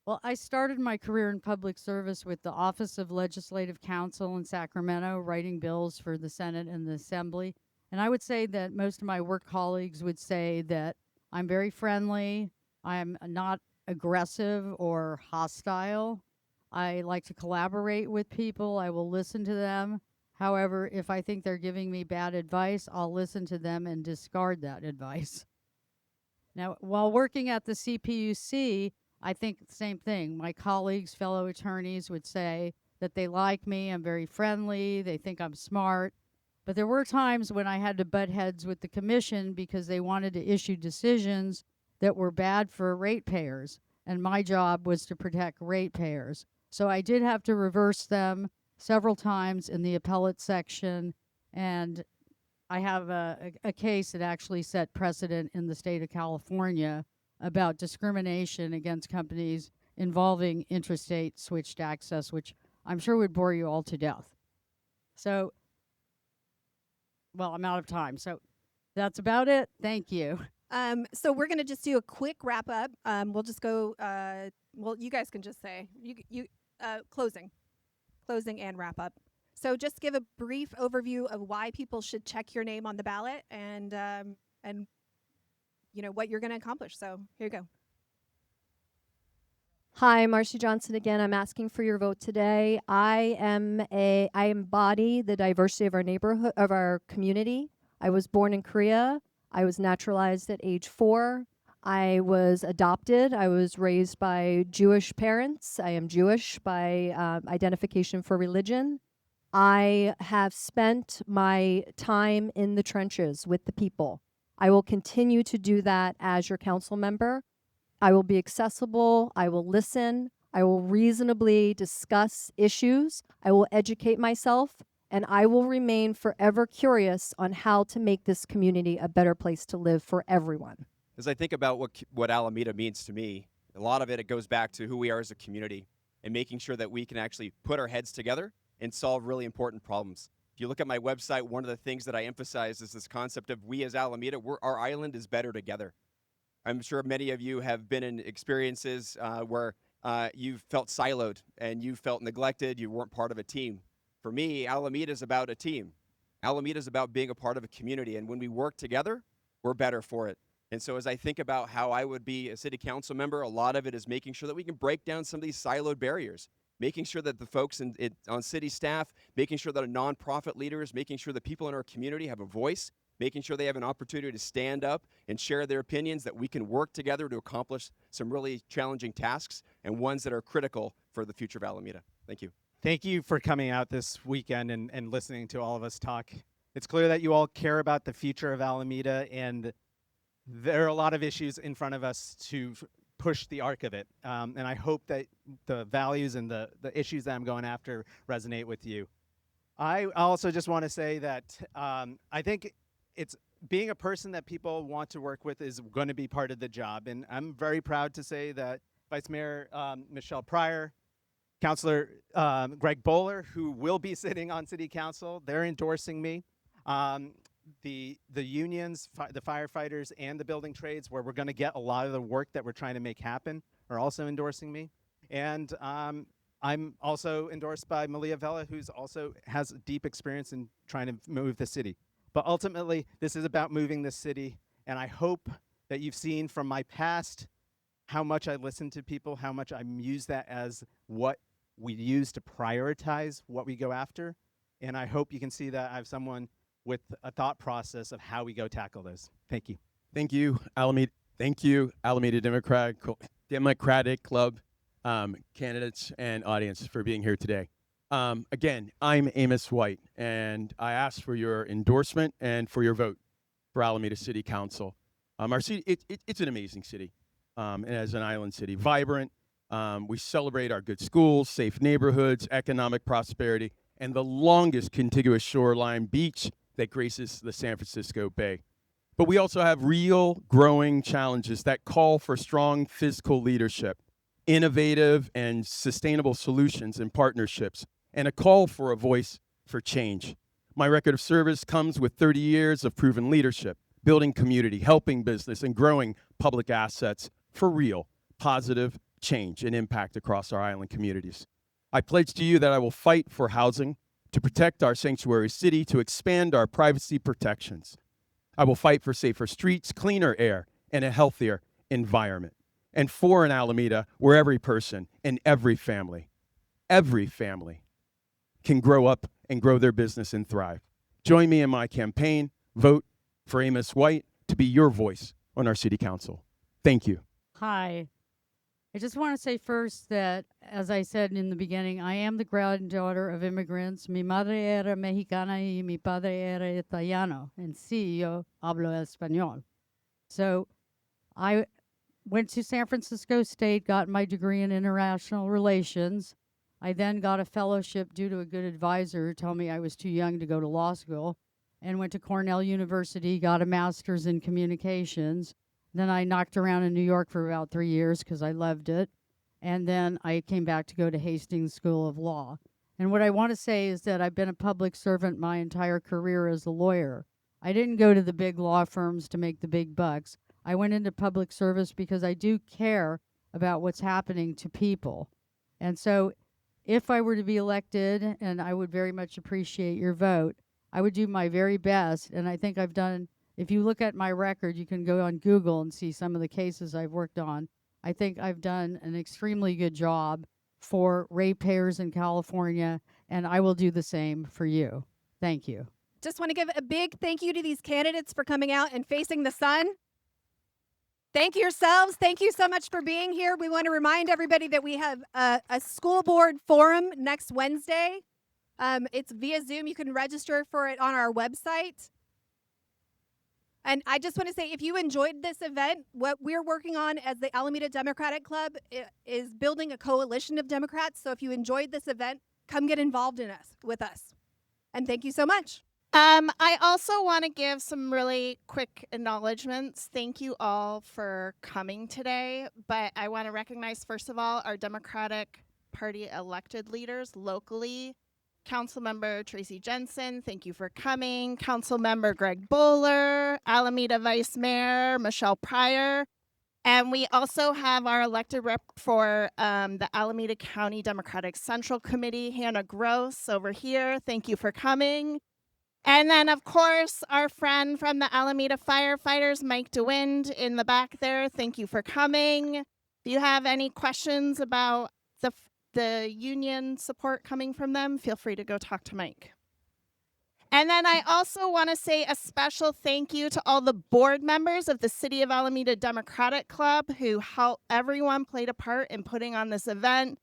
Well, I started my career in public service with the Office of Legislative Counsel in Sacramento, writing bills for the Senate and the Assembly. And I would say that most of my work colleagues would say that I'm very friendly, I'm not aggressive or hostile. I like to collaborate with people, I will listen to them. However, if I think they're giving me bad advice, I'll listen to them and discard that advice. Now, while working at the CPUC, I think the same thing. My colleagues, fellow attorneys would say that they like me, I'm very friendly, they think I'm smart. But there were times when I had to butt heads with the commission because they wanted to issue decisions that were bad for ratepayers. And my job was to protect ratepayers. So I did have to reverse them several times in the appellate section. And I have a case that actually set precedent in the state of California about discrimination against companies involving interstate switched access, which I'm sure would bore you all to death. So, well, I'm out of time. So that's about it. Thank you. So we're going to just do a quick wrap up. We'll just go, well, you guys can just say, closing and wrap up. So just give a brief overview of why people should check your name on the ballot and you know, what you're going to accomplish. So here you go. Hi, Marcie Johnson again. I'm asking for your vote today. I embody the diversity of our neighborhood, of our community. I was born in Korea. I was naturalized at age 4. I was adopted. I was raised by Jewish parents. I am Jewish by identification for religion. I have spent my time in the trenches with the people. I will continue to do that as your council member. I will be accessible. I will listen. I will reasonably discuss issues. I will educate myself, and I will remain forever curious on how to make this community a better place to live for everyone. As I think about what Alameda means to me, a lot of it goes back to who we are as a community and making sure that we can actually put our heads together and solve really important problems. If you look at my website, one of the things that I emphasize is this concept of we as Alameda, our island is better together. I'm sure many of you have been in experiences where you felt siloed and you felt neglected, you weren't part of a team. For me, Alameda is about a team. Alameda is about being a part of a community, and when we work together, we're better for it. And so as I think about how I would be a city council member, a lot of it is making sure that we can break down some of these siloed barriers, making sure that the folks on city staff, making sure that our nonprofit leaders, making sure that people in our community have a voice, making sure they have an opportunity to stand up and share their opinions, that we can work together to accomplish some really challenging tasks and ones that are critical for the future of Alameda. Thank you. Thank you for coming out this weekend and listening to all of us talk. It's clear that you all care about the future of Alameda, and there are a lot of issues in front of us to push the arc of it. And I hope that the values and the issues that I'm going after resonate with you. I also just want to say that I think it's being a person that people want to work with is going to be part of the job. And I'm very proud to say that Vice Mayor Michelle Pryor, Councilor Greg Bowler, who will be sitting on City Council, they're endorsing me. The unions, the firefighters, and the building trades, where we're going to get a lot of the work that we're trying to make happen, are also endorsing me. And I'm also endorsed by Malia Vella, who's also has deep experience in trying to move the city. But ultimately, this is about moving the city, and I hope that you've seen from my past how much I listen to people, how much I use that as what we use to prioritize what we go after. And I hope you can see that I have someone with a thought process of how we go tackle those. Thank you. Thank you, Alameda. Thank you, Alameda Democratic Club candidates and audience for being here today. Again, I'm Amos White, and I ask for your endorsement and for your vote for Alameda City Council. Our city, it's an amazing city, and as an island city, vibrant. We celebrate our good schools, safe neighborhoods, economic prosperity, and the longest contiguous shoreline beach that graces the San Francisco Bay. But we also have real growing challenges that call for strong fiscal leadership, innovative and sustainable solutions and partnerships, and a call for a voice for change. My record of service comes with 30 years of proven leadership, building community, helping business, and growing public assets for real, positive change and impact across our island communities. I pledge to you that I will fight for housing, to protect our sanctuary city, to expand our privacy protections. I will fight for safer streets, cleaner air, and a healthier environment. And for an Alameda where every person and every family can grow up and grow their business and thrive. Join me in my campaign. Vote for Amos White to be your voice on our city council. Thank you. Hi. I just want to say first that, as I said in the beginning, I am the granddaughter of immigrants. Mi madre era mexicana y mi padre era italiano. And sí, yo hablo español. So I went to San Francisco State, got my degree in international relations. I then got a fellowship due to a good advisor who told me I was too young to go to law school, and went to Cornell University, got a master's in communications. Then I knocked around in New York for about 3 years because I loved it. And then I came back to go to Hastings School of Law. And what I want to say is that I've been a public servant my entire career as a lawyer. I didn't go to the big law firms to make the big bucks. I went into public service because I do care about what's happening to people. And so if I were to be elected, and I would very much appreciate your vote, I would do my very best. And I think I've done, if you look at my record, you can go on Google and see some of the cases I've worked on. I think I've done an extremely good job for ratepayers in California, and I will do the same for you. Thank you. Just want to give a big thank you to these candidates for coming out and facing the sun. Thank yourselves. Thank you so much for being here. We want to remind everybody that we have a school board forum next Wednesday. It's via Zoom. You can register for it on our website. And I just want to say, if you enjoyed this event, what we're working on as the Alameda Democratic Club is building a coalition of Democrats. So if you enjoyed this event, come get involved with us. And thank you so much. I also want to give some really quick acknowledgments. Thank you all for coming today. But I want to recognize, first of all, our Democratic Party elected leaders locally. Councilmember Tracy Jensen, thank you for coming. Councilmember Greg Bowler, Alameda Vice Mayor Michelle Pryor. And we also have our elected rep for the Alameda County Democratic Central Committee, Hannah Gross, over here. Thank you for coming. And then, of course, our friend from the Alameda Firefighters, Mike DeWind, in the back there. Thank you for coming. Do you have any questions about the union support coming from them? Feel free to go talk to Mike. And then I also want to say a special thank you to all the board members of the City of Alameda Democratic Club who helped, everyone played a part in putting on this event.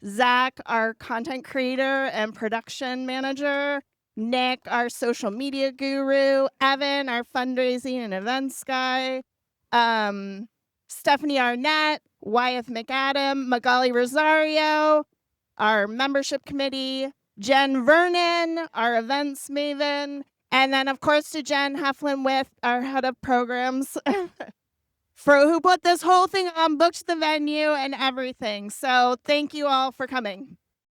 Zach, our content creator and production manager, Nick, our social media guru, Evan, our fundraising and events guy, Stephanie Arnett, Wyeth McAdam, Magali Rosario, our membership committee, Jen Vernon, our events maven, and then of course to Jen Heflin with our head of programs for who put this whole thing on, booked the venue and everything. So thank you all for coming.